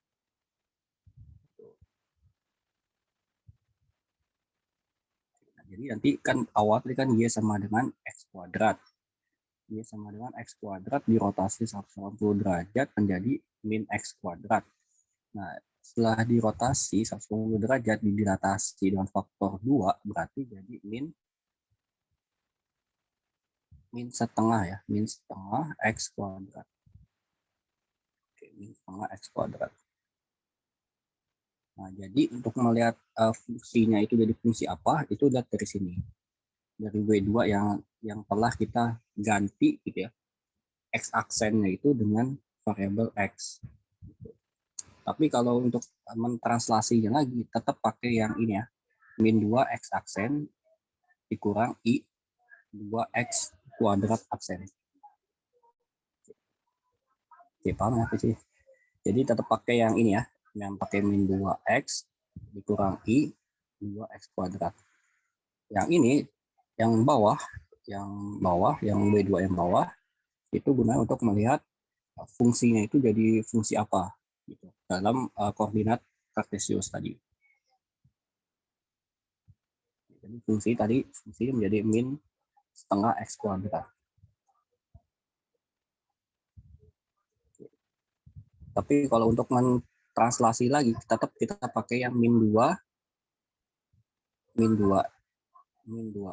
Speaker 3: Nah, jadi nanti kan awal tadi kan Y sama dengan X kuadrat. Y sama dengan X kuadrat dirotasi 180 derajat menjadi min X kuadrat. Nah, setelah dirotasi 180 derajat didilatasi dengan faktor 2 berarti jadi min setengah ya, min setengah X kuadrat. Oke, min setengah X kuadrat. Nah, jadi untuk melihat fungsinya itu jadi fungsi apa, itu lihat dari sini. Dari W2 yang telah kita ganti gitu ya. X aksennya itu dengan variabel X. Tapi kalau untuk mentranslasinya lagi tetap pakai yang ini ya. Min 2 X aksen dikurang I 2X kuadrat aksen. Oke, paham ya sih? Jadi tetap pakai yang ini ya. Yang pakai min 2X dikurang I 2X kuadrat. Yang ini yang bawah, yang W2 yang bawah itu guna untuk melihat fungsinya itu jadi fungsi apa gitu dalam koordinat kartesius tadi. Jadi fungsi menjadi min setengah X kuadrat. Tapi kalau untuk translasi lagi, tetap kita pakai yang min 2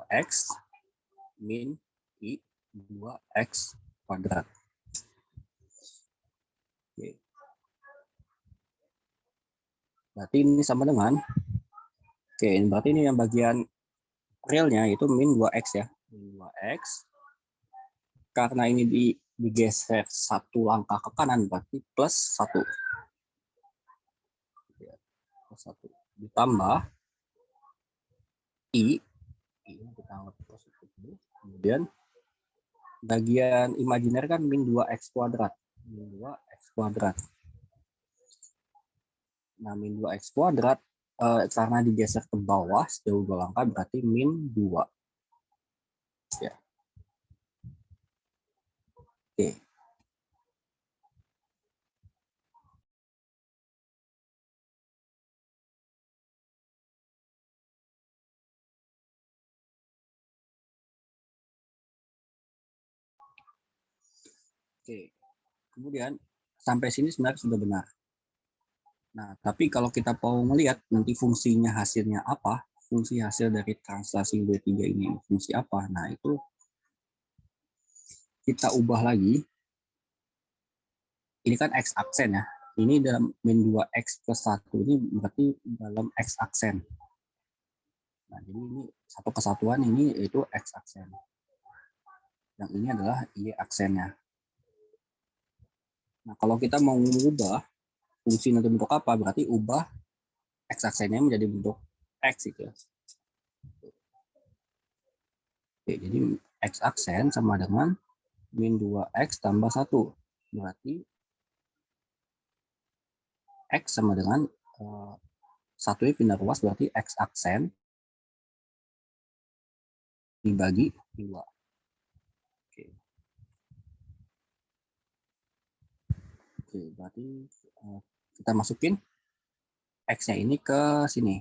Speaker 3: x min i 2x kuadrat. Oke. Berarti ini sama dengan, oke, berarti ini yang bagian realnya itu min 2x ya, min 2x. Karena ini digeser satu langkah ke kanan, berarti plus 1. Plus 1. Ditambah i kita anggap positif dulu. Kemudian bagian imajiner kan min 2x kuadrat. Min 2x kuadrat. Nah, min 2x kuadrat karena digeser ke bawah sejauh 2 langkah berarti min 2. Ya. Oke. Oke. Kemudian sampai sini sebenarnya sudah benar. Nah, tapi kalau kita mau melihat nanti fungsinya hasilnya apa, fungsi hasil dari translasi W3 ini fungsi apa, nah itu kita ubah lagi. Ini kan X aksen ya. Ini dalam min 2X plus 1 ini berarti dalam X aksen. Nah, jadi ini satu kesatuan ini yaitu X aksen. Yang ini adalah Y aksennya. Nah, kalau kita mau mengubah fungsi nanti bentuk apa, berarti ubah X aksennya menjadi bentuk X gitu ya. Oke, jadi X aksen sama dengan min 2X tambah 1. Berarti X sama dengan 1 pindah ruas, berarti X aksen dibagi 2. Oke. Oke, berarti kita masukin X-nya ini ke sini.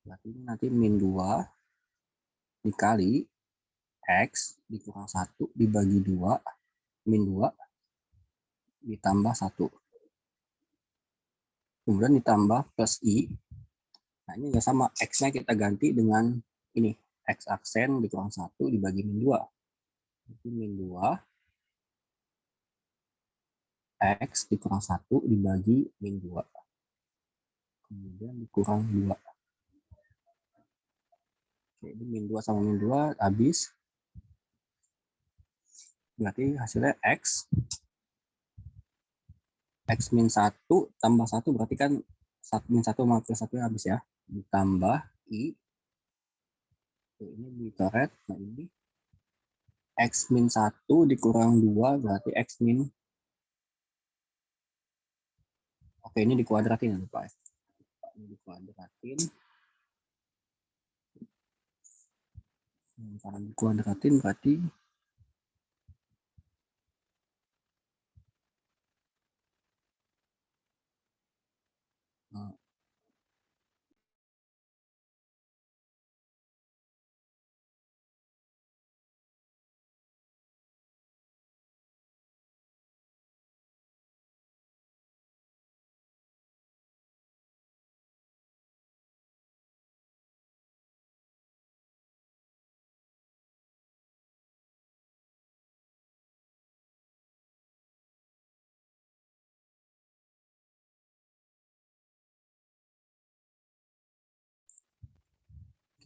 Speaker 3: Berarti nanti min 2 dikali X dikurang 1 dibagi 2, min 2 ditambah 1. Kemudian ditambah plus I. Nah, ini nggak sama. X-nya kita ganti dengan ini. X aksen dikurang 1 dibagi min 2. Jadi min 2 X dikurang 1 dibagi min 2. Kemudian dikurang 2. Jadi min 2 sama min 2 habis. Berarti hasilnya X min 1 tambah 1 berarti kan min 1 sama plus 1 habis ya. Ditambah I. Ini ditoret. Nah, ini X min 1 dikurang 2 berarti X min. Oke, ini dikuadratin ya Pak. Ini dikuadratin. Karena dikuadratin berarti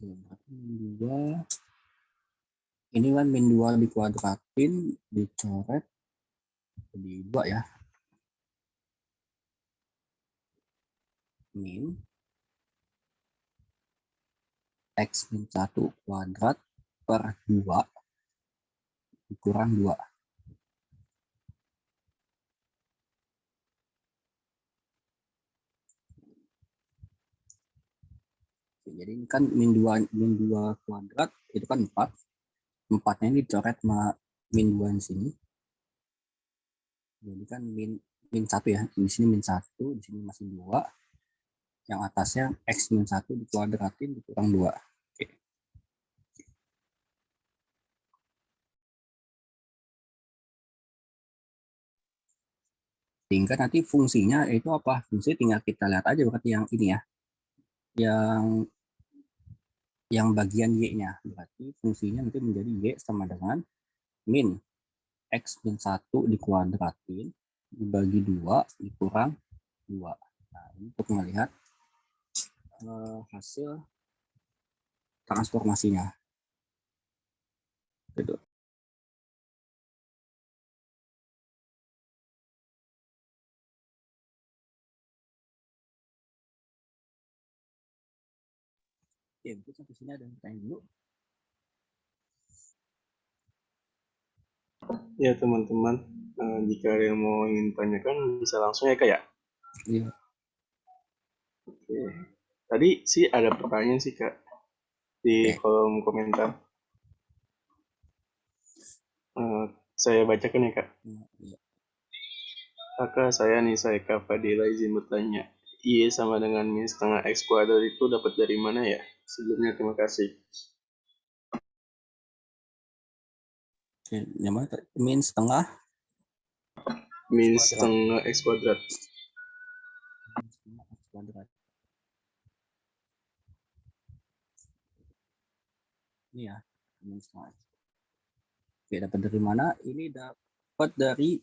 Speaker 3: berarti min 2 ini kan min 2 dikuadratin dicoret jadi 2 ya. Min X min 1 kuadrat per 2 dikurang 2. Jadi ini kan min 2 kuadrat itu kan 4. 4-nya ini dicoret sama min 2 di sini. Jadi kan min 1 ya. Di sini min 1, di sini masih 2. Yang atasnya X min 1 dikuadratin dikurang 2. Oke. Tinggal nanti fungsinya itu apa? Fungsi tinggal kita lihat aja berarti yang ini ya. Yang bagian Y-nya. Berarti fungsinya nanti menjadi Y sama dengan min X min 1 dikuadratin dibagi 2 dikurang 2. Nah, untuk melihat hasil transformasinya. Gitu. Oke, mungkin sampai sini ada yang tanya dulu.
Speaker 1: Ya teman-teman, jika ada yang mau ingin tanyakan bisa langsung ya Kak ya.
Speaker 3: Iya.
Speaker 1: Oke. Tadi sih ada pertanyaan sih Kak di
Speaker 3: Oke.
Speaker 1: kolom komentar. Saya bacakan ya Kak.
Speaker 3: Iya.
Speaker 1: Kakak saya Nisa Eka Fadila izin bertanya. Y sama dengan min setengah X kuadrat itu dapat dari mana ya? Sebelumnya terima kasih.
Speaker 3: Oke, yang mana? Min setengah
Speaker 1: Min setengah X kuadrat.
Speaker 3: X kuadrat. Ini ya, min setengah X. Oke, dapat dari mana? Ini dapat dari,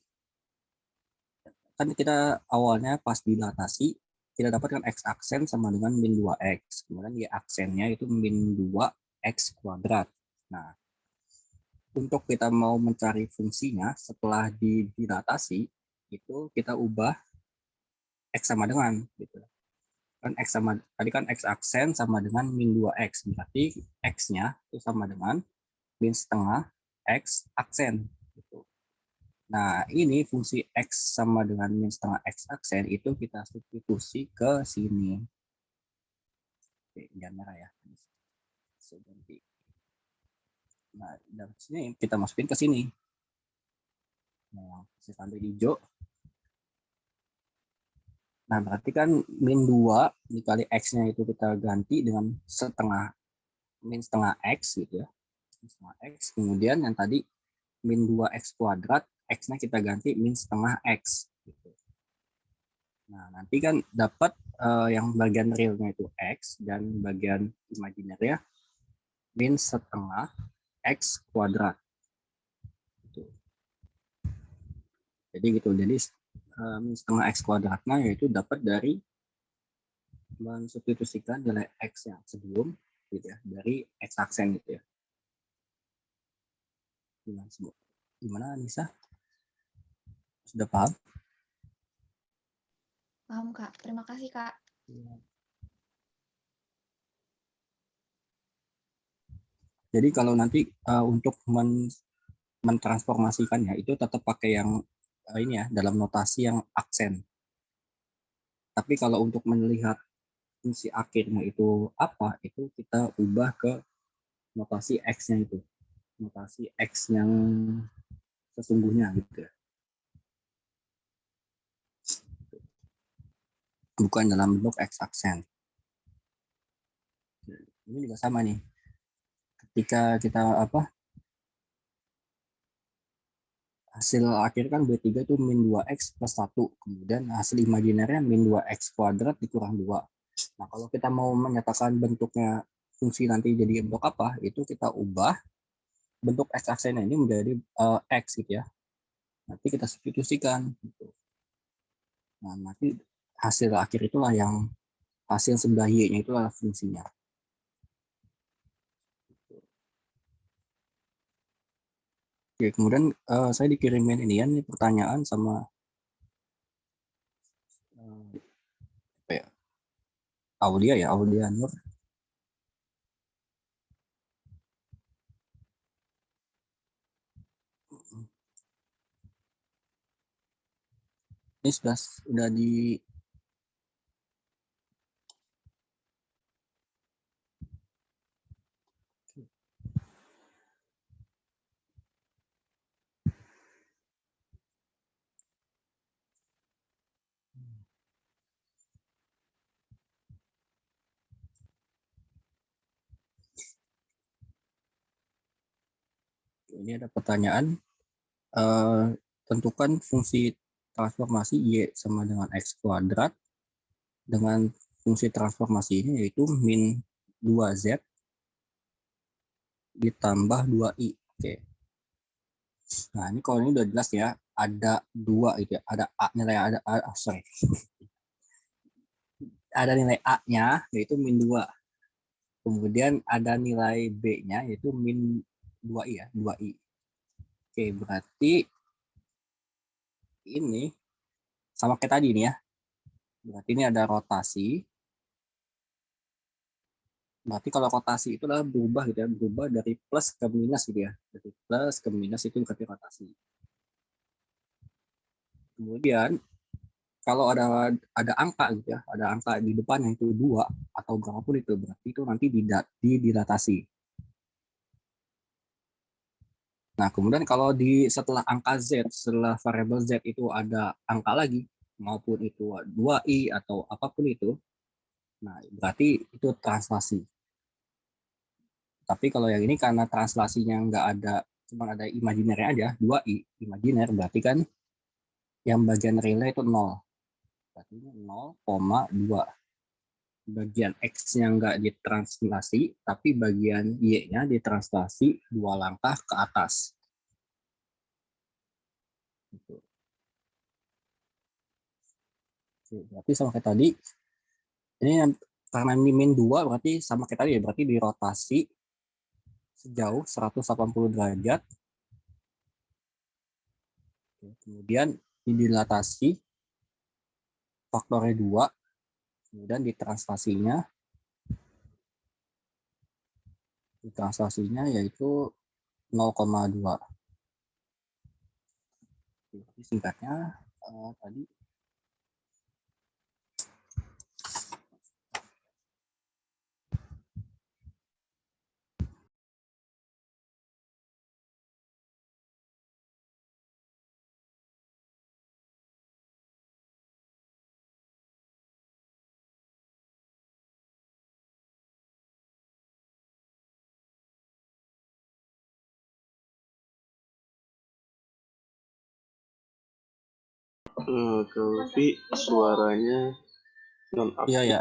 Speaker 3: kan kita awalnya pas dilatasi kita dapatkan X aksen sama dengan min 2X. Kemudian Y aksennya itu min 2X kuadrat. Nah, untuk kita mau mencari fungsinya setelah dilatasi, itu kita ubah X sama dengan. Gitu. Kan X sama, tadi kan X aksen sama dengan min 2X. Berarti X-nya itu sama dengan min setengah X aksen. Gitu. Nah, ini fungsi X sama dengan min setengah X aksen itu kita substitusi ke sini. Oke, jangan merah ya. Nah, dari sini kita masukin ke sini. Nah, si tanda hijau. Nah, berarti kan min 2 dikali X-nya itu kita ganti dengan min setengah X gitu ya. Min setengah X. Kemudian yang tadi min 2X kuadrat, X-nya kita ganti min setengah X. Gitu. Nah, nanti kan dapat yang bagian realnya itu X dan bagian imajiner min setengah X kuadrat. Gitu. Jadi gitu. Jadi min setengah X kuadratnya yaitu dapat dari mensubstitusikan nilai X yang sebelum gitu ya, dari X aksen gitu ya. Gimana Nisa? Sudah paham?
Speaker 4: Paham Kak, terima kasih Kak.
Speaker 3: Jadi kalau nanti untuk mentransformasikannya itu tetap pakai yang ini ya, dalam notasi yang aksen. Tapi kalau untuk melihat fungsi akhirnya itu apa, itu kita ubah ke notasi X-nya itu. Notasi X yang sesungguhnya gitu ya. Bukan dalam bentuk X aksen. Ini juga sama nih. Ketika kita hasil akhir kan B3 itu min 2X plus 1. Kemudian hasil imajinernya min 2X kuadrat dikurang 2. Nah, kalau kita mau menyatakan bentuknya fungsi nanti jadi bentuk apa, itu kita ubah bentuk X aksennya ini menjadi X gitu ya. Nanti kita substitusikan. Gitu. Nah, nanti hasil akhir itulah yang hasil sebelah Y-nya itulah fungsinya. Oke, kemudian saya dikirimin ini ya, nih pertanyaan sama apa ya? Aulia Nur. Ini sudah di ini ada pertanyaan, tentukan fungsi transformasi Y sama dengan X kuadrat dengan fungsi transformasi ini yaitu min 2Z ditambah 2I. Oke. Nah, ini kalau ini udah jelas ya, ada 2 gitu ya, ada A nilai ada nilai A-nya yaitu min 2. Kemudian ada nilai B-nya yaitu min 2I ya, 2I. Oke, berarti ini sama kayak tadi nih ya. Berarti ini ada rotasi. Berarti kalau rotasi itu adalah berubah gitu ya, berubah dari plus ke minus gitu ya. Dari plus ke minus itu berarti rotasi. Kemudian kalau ada angka gitu ya, ada angka di depan yang itu 2 atau berapapun itu, berarti itu nanti didilatasi. Nah, kemudian kalau setelah angka Z, setelah variabel Z itu ada angka lagi, maupun itu 2i atau apapun itu, nah berarti itu translasi. Tapi kalau yang ini karena translasinya nggak ada, cuma ada imajiner aja, 2i, imajiner, berarti kan yang bagian realnya itu 0. Berarti 0,2. Bagian X-nya nggak ditranslasi, tapi bagian Y-nya ditranslasi 2 langkah ke atas. Gitu. Berarti sama kayak tadi, ini karena ini min 2 berarti sama kayak tadi ya, berarti dirotasi sejauh 180 derajat. Kemudian didilatasi faktornya 2, kemudian ditranslasinya yaitu 0,2. Singkatnya tadi
Speaker 1: Kelvi suaranya non aktif.
Speaker 3: iya ya.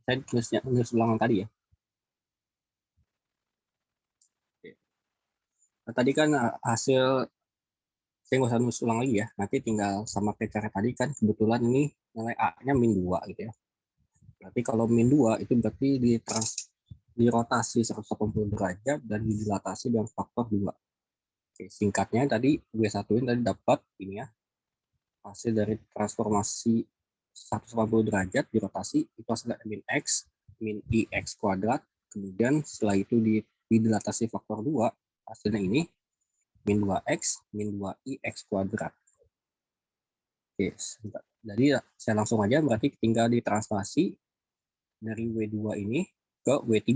Speaker 3: Saya nulis ulangan tadi ya. Nah, tadi kan hasil saya nggak usah nulis ulang lagi ya. Nanti tinggal sama kayak cara tadi kan kebetulan ini nilai A-nya min 2 gitu ya. Berarti kalau min 2 itu berarti dirotasi 180 derajat dan didilatasi dengan faktor 2. Oke, singkatnya tadi gue satuin tadi dapat ini ya. Hasil dari transformasi 180 derajat dirotasi itu hasilnya min X, min IX kuadrat. Kemudian setelah itu didilatasi faktor 2, hasilnya ini min 2X, min 2IX kuadrat. Oke, jadi saya langsung aja berarti tinggal ditranslasi dari W2 ini ke W3.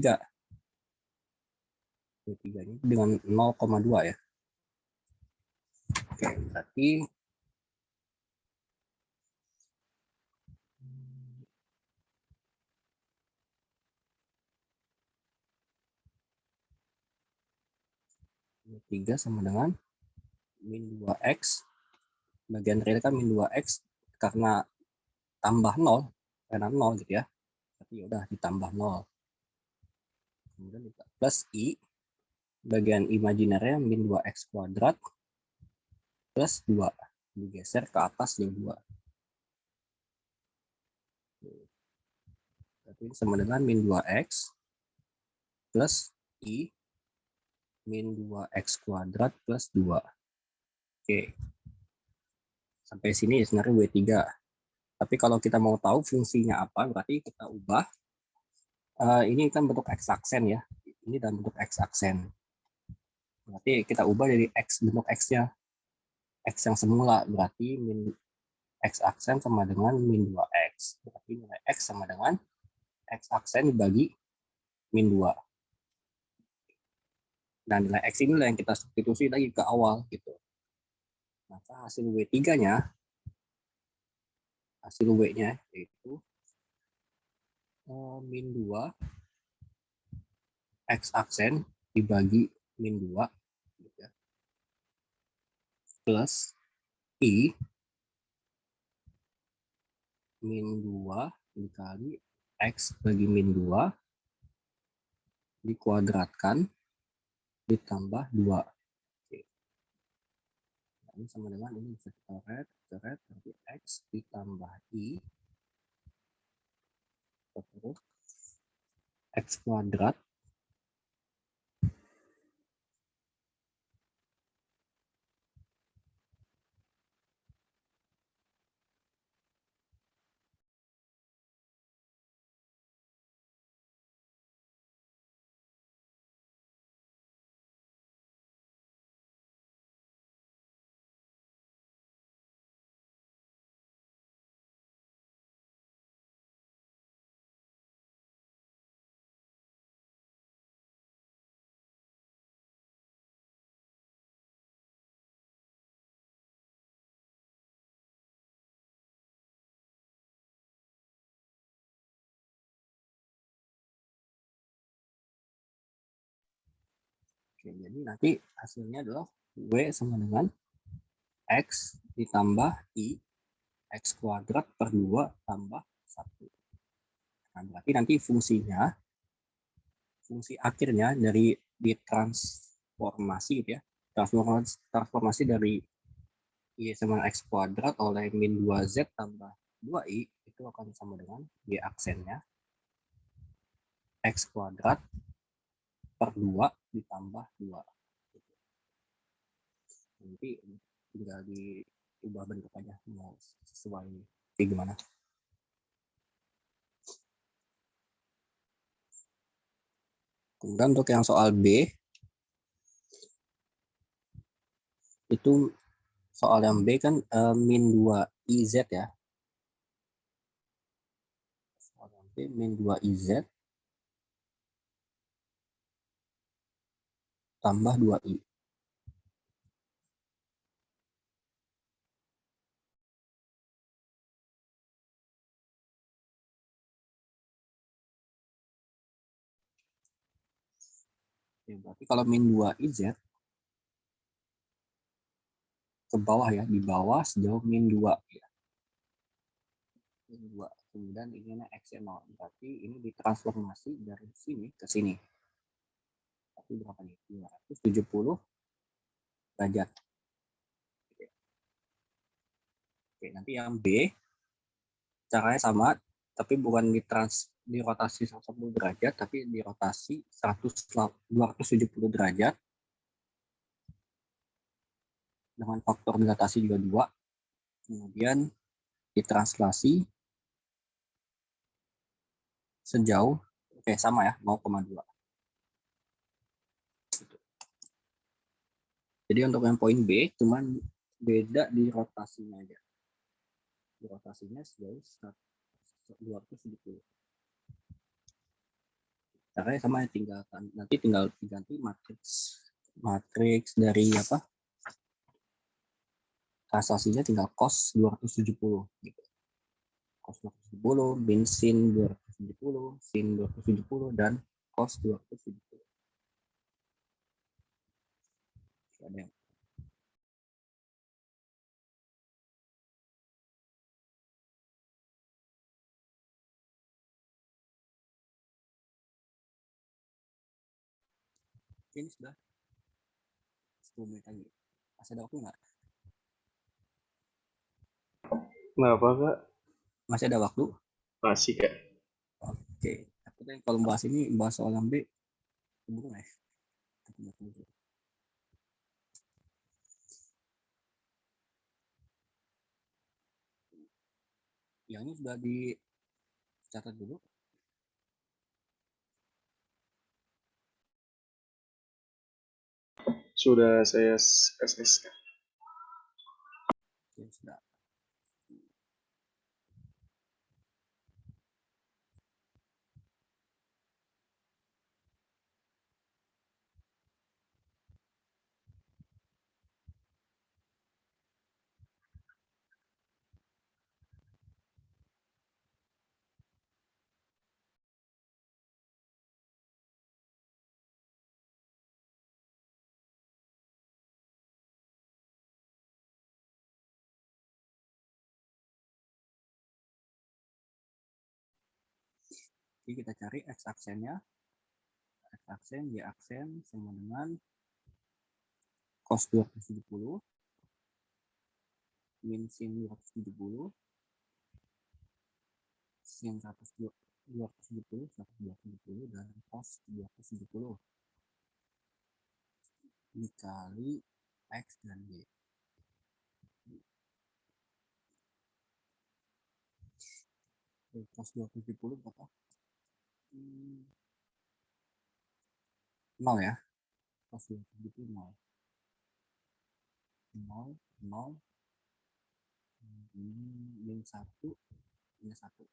Speaker 3: W3 ini dengan 0,2 ya. Oke, berarti W3 sama dengan min 2X. Bagian real kan min 2X karena tambah 0, karena 0 gitu ya. Tapi ya udah ditambah 0. Kemudian plus I, bagian imajinernya min 2X kuadrat plus 2. Digeser ke atas yang 2. Berarti sama dengan min 2X plus I min 2X kuadrat plus 2. Oke. Sampai sini sebenarnya W3. Tapi kalau kita mau tahu fungsinya apa, berarti kita ubah. Ini kan bentuk X aksen ya. Ini dalam bentuk X aksen. Berarti kita ubah dari X, bentuk X-nya. X yang semula, berarti min X aksen sama dengan min 2X. Berarti nilai X sama dengan X aksen dibagi min 2. Dan nilai X inilah yang kita substitusi lagi ke awal gitu. Maka hasil W3-nya, hasil W-nya yaitu min 2 X aksen dibagi min 2 gitu ya, plus I min 2 dikali X bagi min 2 dikuadratkan ditambah 2. Oke. Nah, ini sama dengan ini bisa coret, nanti X ditambah I terus X kuadrat Oke, jadi nanti hasilnya adalah W sama dengan X ditambah I X kuadrat per 2 tambah 1. Nah, berarti nanti fungsinya, fungsi akhirnya dari ditransformasi gitu ya, transformasi dari Y sama X kuadrat oleh min 2Z tambah 2I itu akan sama dengan Y aksennya X kuadrat per 2 ditambah 2. Nanti tinggal diubah bentuk aja mau sesuai kayak gimana. Kemudian untuk yang soal B itu soal yang B kan min 2 IZ ya. Soal yang B min 2 IZ tambah 2I. Oke, berarti kalau min 2 IZ ke bawah ya, di bawah sejauh min 2 ya. Min 2. Kemudian ini X0. Berarti ini ditransformasi dari sini ke sini. Tapi berapa nih? 270 derajat. Oke, nanti yang B caranya sama, tapi bukan dirotasi 180 derajat, tapi dirotasi 270 derajat dengan faktor dilatasi juga 2. Kemudian ditranslasi sejauh, oke sama ya, 0,2. Jadi untuk yang poin B, cuman beda di rotasinya aja. Di rotasinya sejauh 270. Caranya sama, nanti tinggal diganti matriks dari apa? Translasinya tinggal cos 270 gitu. Cos 270, min sin 270, sin 270 dan cos 270. Ada yang ini sudah 10 menit lagi. Masih ada waktu nggak?
Speaker 1: Kenapa Kak?
Speaker 3: Masih ada waktu?
Speaker 1: Masih Kak.
Speaker 3: Oke. Aku kalau bahas ini, bahas soal yang B, keburu ya. Yang ini sudah dicatat dulu.
Speaker 1: Sudah saya SS Kak.
Speaker 3: Ya, sudah. Jadi kita cari X aksennya. X aksen, Y aksen sama dengan cos 270 min sin 270 sin 170 dan cos 270 dikali X dan Y. Cos 270 berapa? 0 ya. Cos 270 0. 0, 0. Ini min 1, minus 1.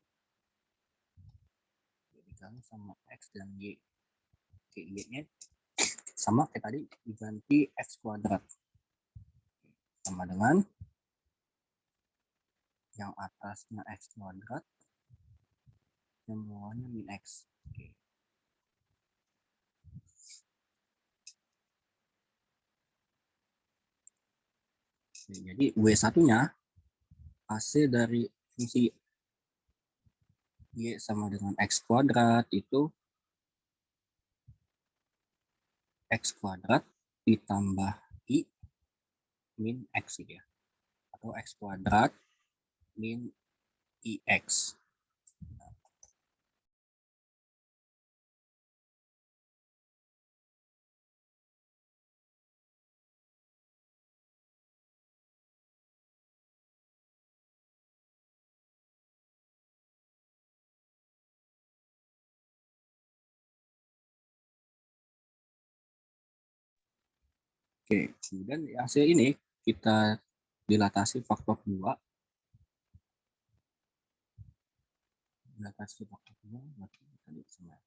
Speaker 3: Jadi kalau sama X dan Y. Oke, Y-nya sama kayak tadi diganti X kuadrat. Sama dengan yang atasnya X kuadrat, yang bawahnya min X. Oke. Jadi W1-nya AC dari fungsi Y sama dengan X kuadrat itu X kuadrat ditambah I min X ya. Atau X kuadrat min IX. Oke, kemudian hasil ini kita dilatasi faktor 2. Dilatasi faktor 2 berarti tadi sama.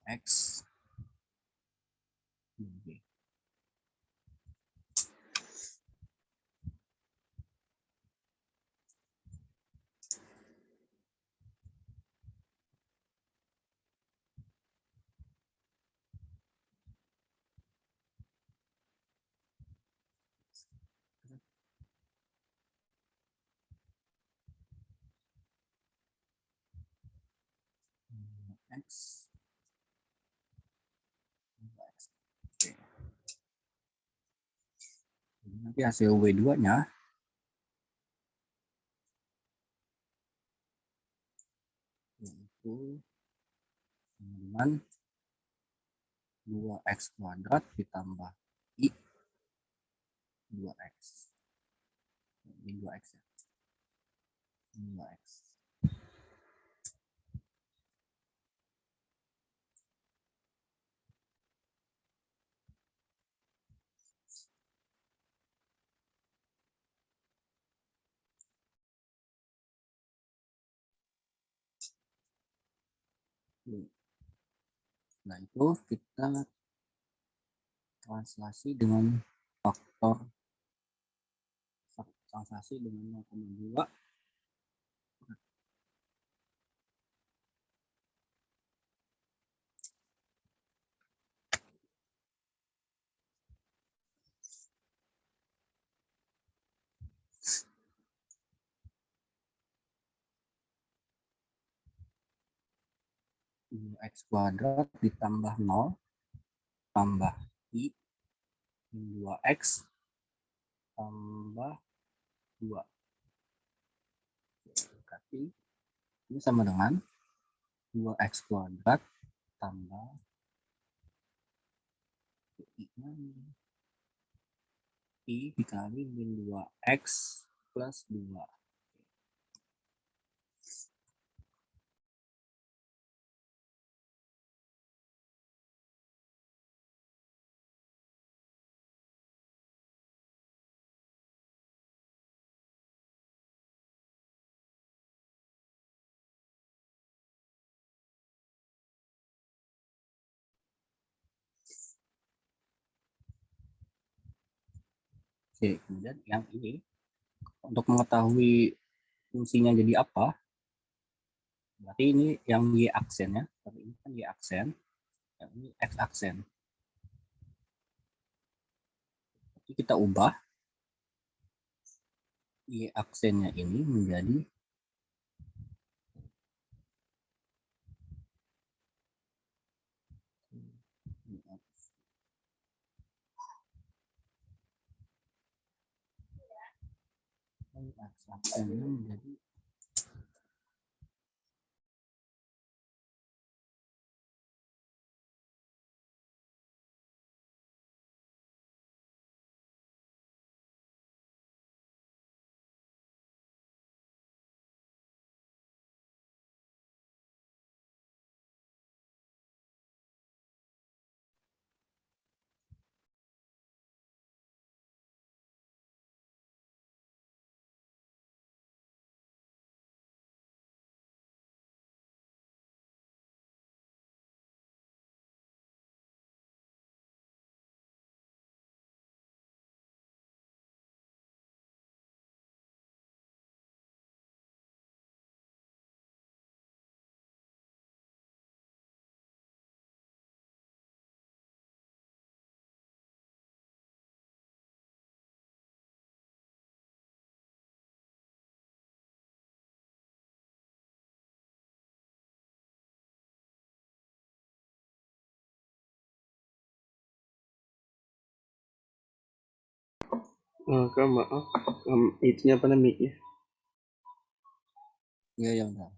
Speaker 3: X B. X. Oke. Nanti hasil W2-nya yaitu dengan 2X kuadrat ditambah I 2X. Ini 2X ya. Ini 2X. Nah, itu kita translasi dengan faktor translasi dengan 0,2 X kuadrat ditambah 0 tambah I 2X tambah 2. Berarti ini sama dengan 2X kuadrat tambah I dikali min 2x plus 2. Oke, kemudian yang ini untuk mengetahui fungsinya jadi apa, berarti ini yang y aksen ya, tapi ini kan y aksen, yang ini x aksen. Jadi kita ubah y aksennya ini menjadi x aksennya menjadi
Speaker 1: Kak, maaf, itunya apa namanya?
Speaker 3: ya yang udah.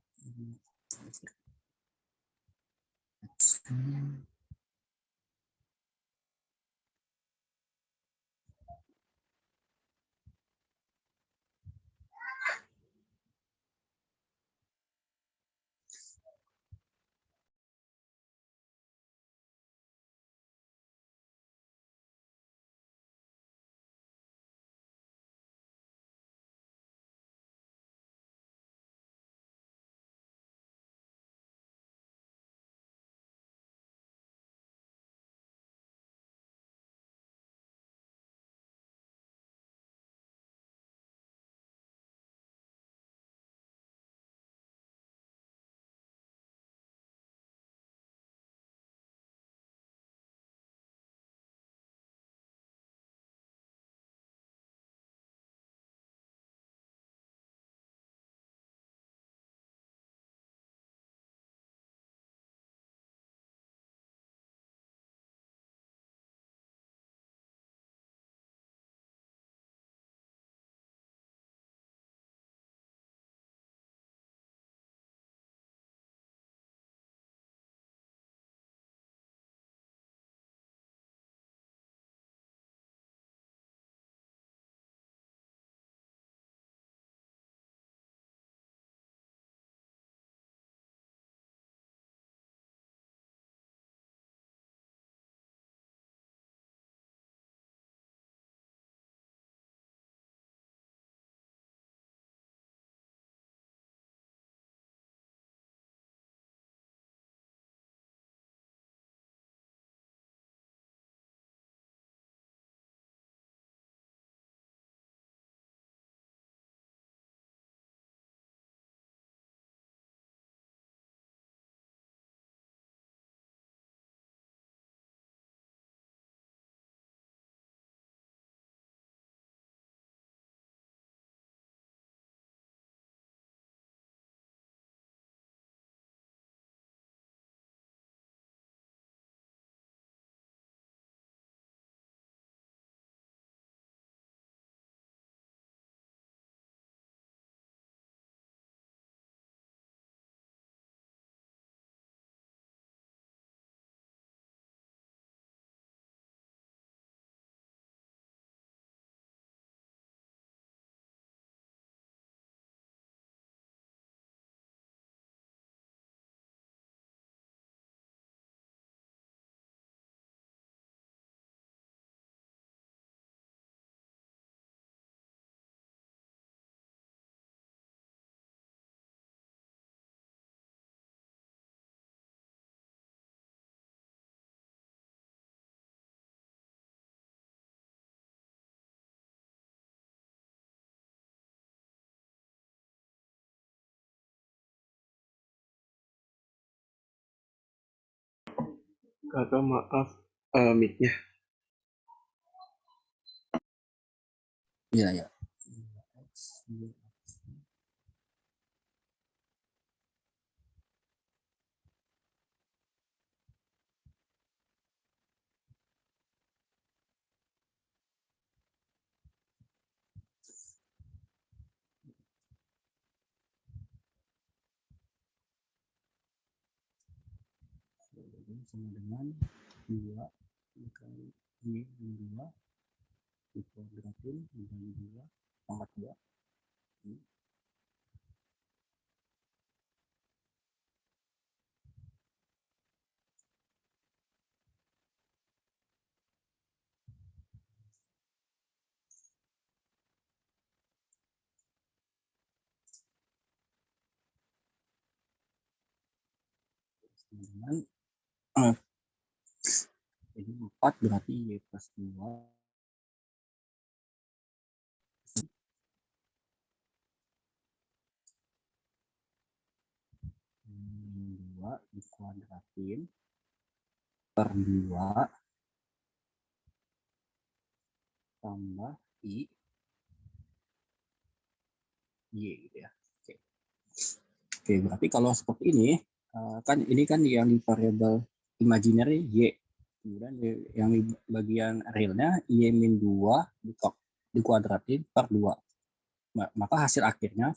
Speaker 1: Kakak maaf, mic-nya.
Speaker 3: Iya, ya. Sama dengan 2 dikali Y min 2 dikuadratin dibagi 2 pangkat 2. Dengan jadi 4 berarti Y plus 2 2 dikuadratin per 2 tambah I Y gitu ya. Oke, berarti kalau seperti ini, kan ini kan yang di variabel imaginary Y. Kemudian yang di bagian realnya Y min 2 dikuadratin per 2. Maka hasil akhirnya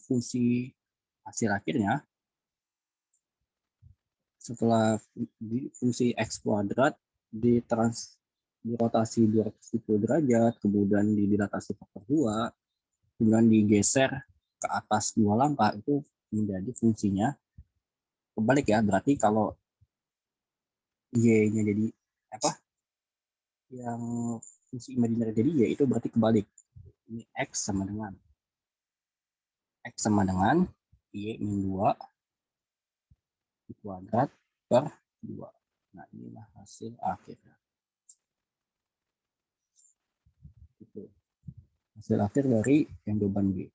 Speaker 3: setelah fungsi X kuadrat dirotasi 270 derajat, kemudian dilatasi faktor 2, kemudian digeser ke atas 2 langkah, itu menjadi fungsinya kebalik ya. Berarti kalau Y-nya jadi apa? Yang fungsi imajiner jadi Y itu berarti kebalik. Ini X sama dengan Y min 2 kuadrat per 2. Nah, inilah hasil akhirnya. Itu. Hasil akhir dari yang jawaban B.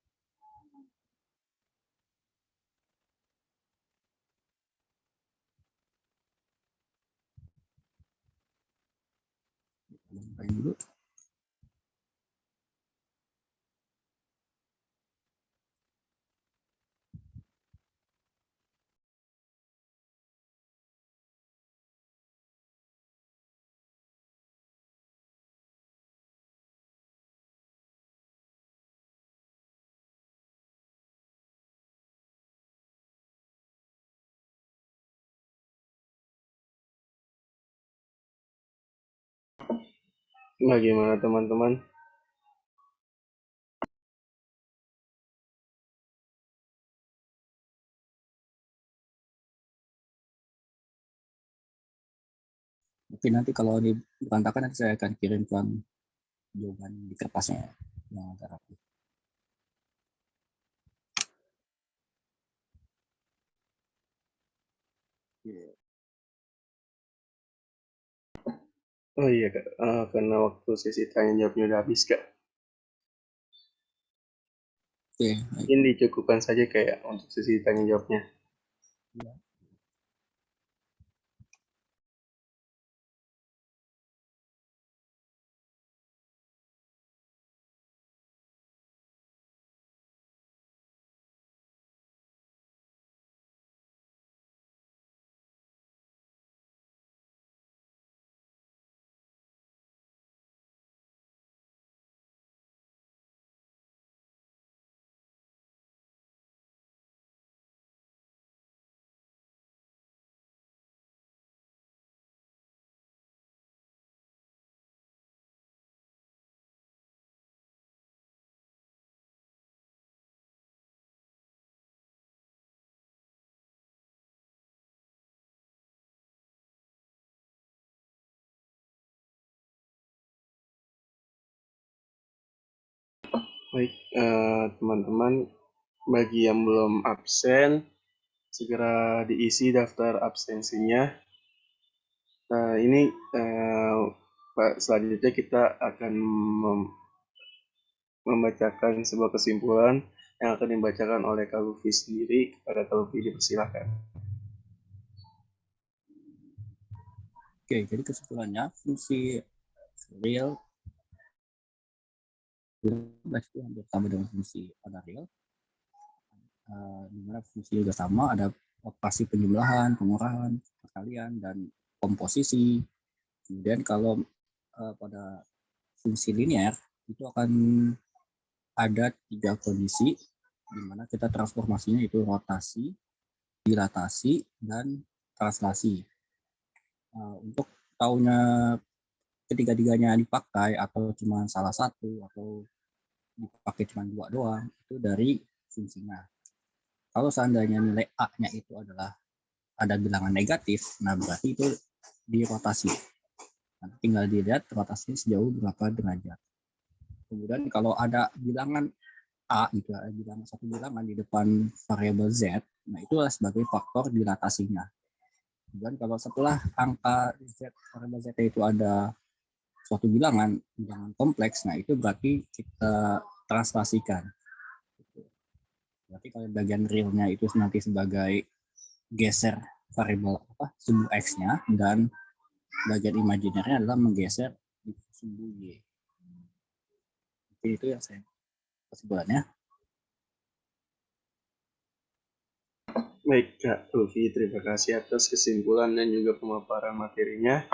Speaker 3: Dulu.
Speaker 1: Bagaimana teman-teman?
Speaker 3: Mungkin nanti kalau diberantakan nanti saya akan kirimkan jawaban di kertasnya yang agak rapi.
Speaker 1: Oh iya Kak, karena waktu sesi tanya jawabnya udah habis Kak.
Speaker 3: Oke,
Speaker 1: Mungkin dicukupkan saja kayak untuk sesi tanya jawabnya.
Speaker 3: ya.
Speaker 1: Baik, teman-teman, bagi yang belum absen, segera diisi daftar absensinya. Nah, ini selanjutnya kita akan membacakan sebuah kesimpulan yang akan dibacakan oleh Kak Luffy sendiri. Kepada Kak Luffy dipersilakan.
Speaker 3: Oke, jadi kesimpulannya fungsi real itu hampir sama dengan fungsi pada real. Di mana fungsi juga sama, ada operasi penjumlahan, pengurahan, perkalian, dan komposisi. Kemudian kalau pada fungsi linear itu akan ada 3 kondisi di mana kita transformasinya itu rotasi, dilatasi, dan translasi. Untuk tahunya ketiga-tiganya dipakai atau cuma salah satu atau dipakai cuma 2 doang, itu dari fungsinya. Kalau seandainya nilai A-nya itu adalah ada bilangan negatif, nah berarti itu dirotasi. Nanti tinggal dilihat rotasinya sejauh berapa derajat. Kemudian kalau ada bilangan A, itu ada satu bilangan di depan variabel Z, nah itulah sebagai faktor dilatasinya. Dan kalau setelah angka Z, variabel Z itu ada suatu bilangan kompleks, nah itu berarti kita translasikan. Berarti kalau bagian realnya itu nanti sebagai geser variabel sumbu X-nya, dan bagian imajinernya adalah menggeser di sumbu Y. Jadi itu yang saya kesimpulannya.
Speaker 1: Baik Kak Luffy, terima kasih atas kesimpulan dan juga pemaparan materinya.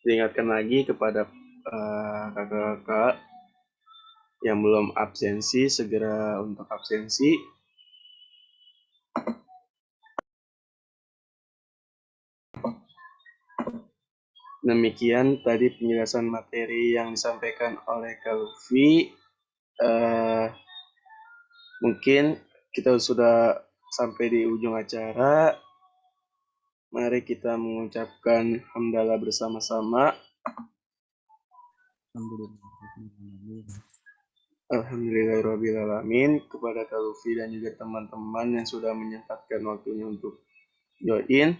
Speaker 1: Diingatkan lagi kepada kakak-kakak yang belum absensi, segera untuk absensi. Demikian tadi penjelasan materi yang disampaikan oleh Kak Luffy. Mungkin kita sudah sampai di ujung acara. Mari kita mengucapkan hamdalah bersama-sama. Alhamdulillahirrahmanirrahim kepada Kak Luffy dan juga teman-teman yang sudah menyempatkan waktunya untuk join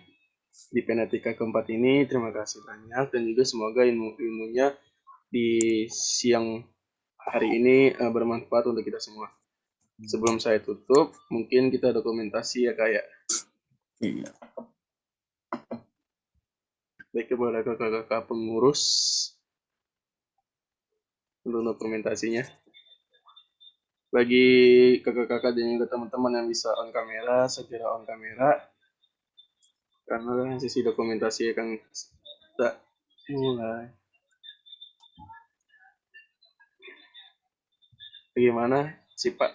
Speaker 1: di Penetika keempat ini. Terima kasih banyak dan juga semoga ilmu-ilmunya di siang hari ini bermanfaat untuk kita semua. Sebelum saya tutup, mungkin kita dokumentasi ya kayak.
Speaker 3: Iya.
Speaker 1: Baik kepada kakak-kakak pengurus untuk dokumentasinya. Bagi kakak-kakak dan juga teman-teman yang bisa on kamera, segera on kamera. Karena sesi dokumentasi akan mulai. Bagaimana sih Pak?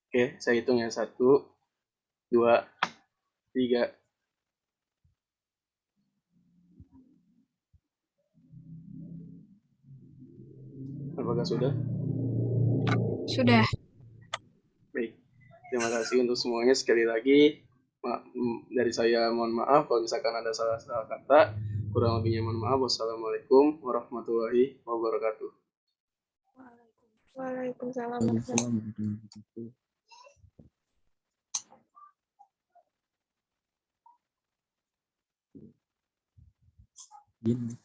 Speaker 1: Oke, saya hitung ya. 1, 2, 3. Apakah sudah?
Speaker 4: Sudah.
Speaker 1: Baik. Terima kasih untuk semuanya. Sekali lagi, dari saya mohon maaf kalau misalkan ada salah-salah kata. Kurang lebihnya mohon maaf. Wassalamualaikum warahmatullahi wabarakatuh.
Speaker 4: Waalaikumsalam.
Speaker 3: Gini.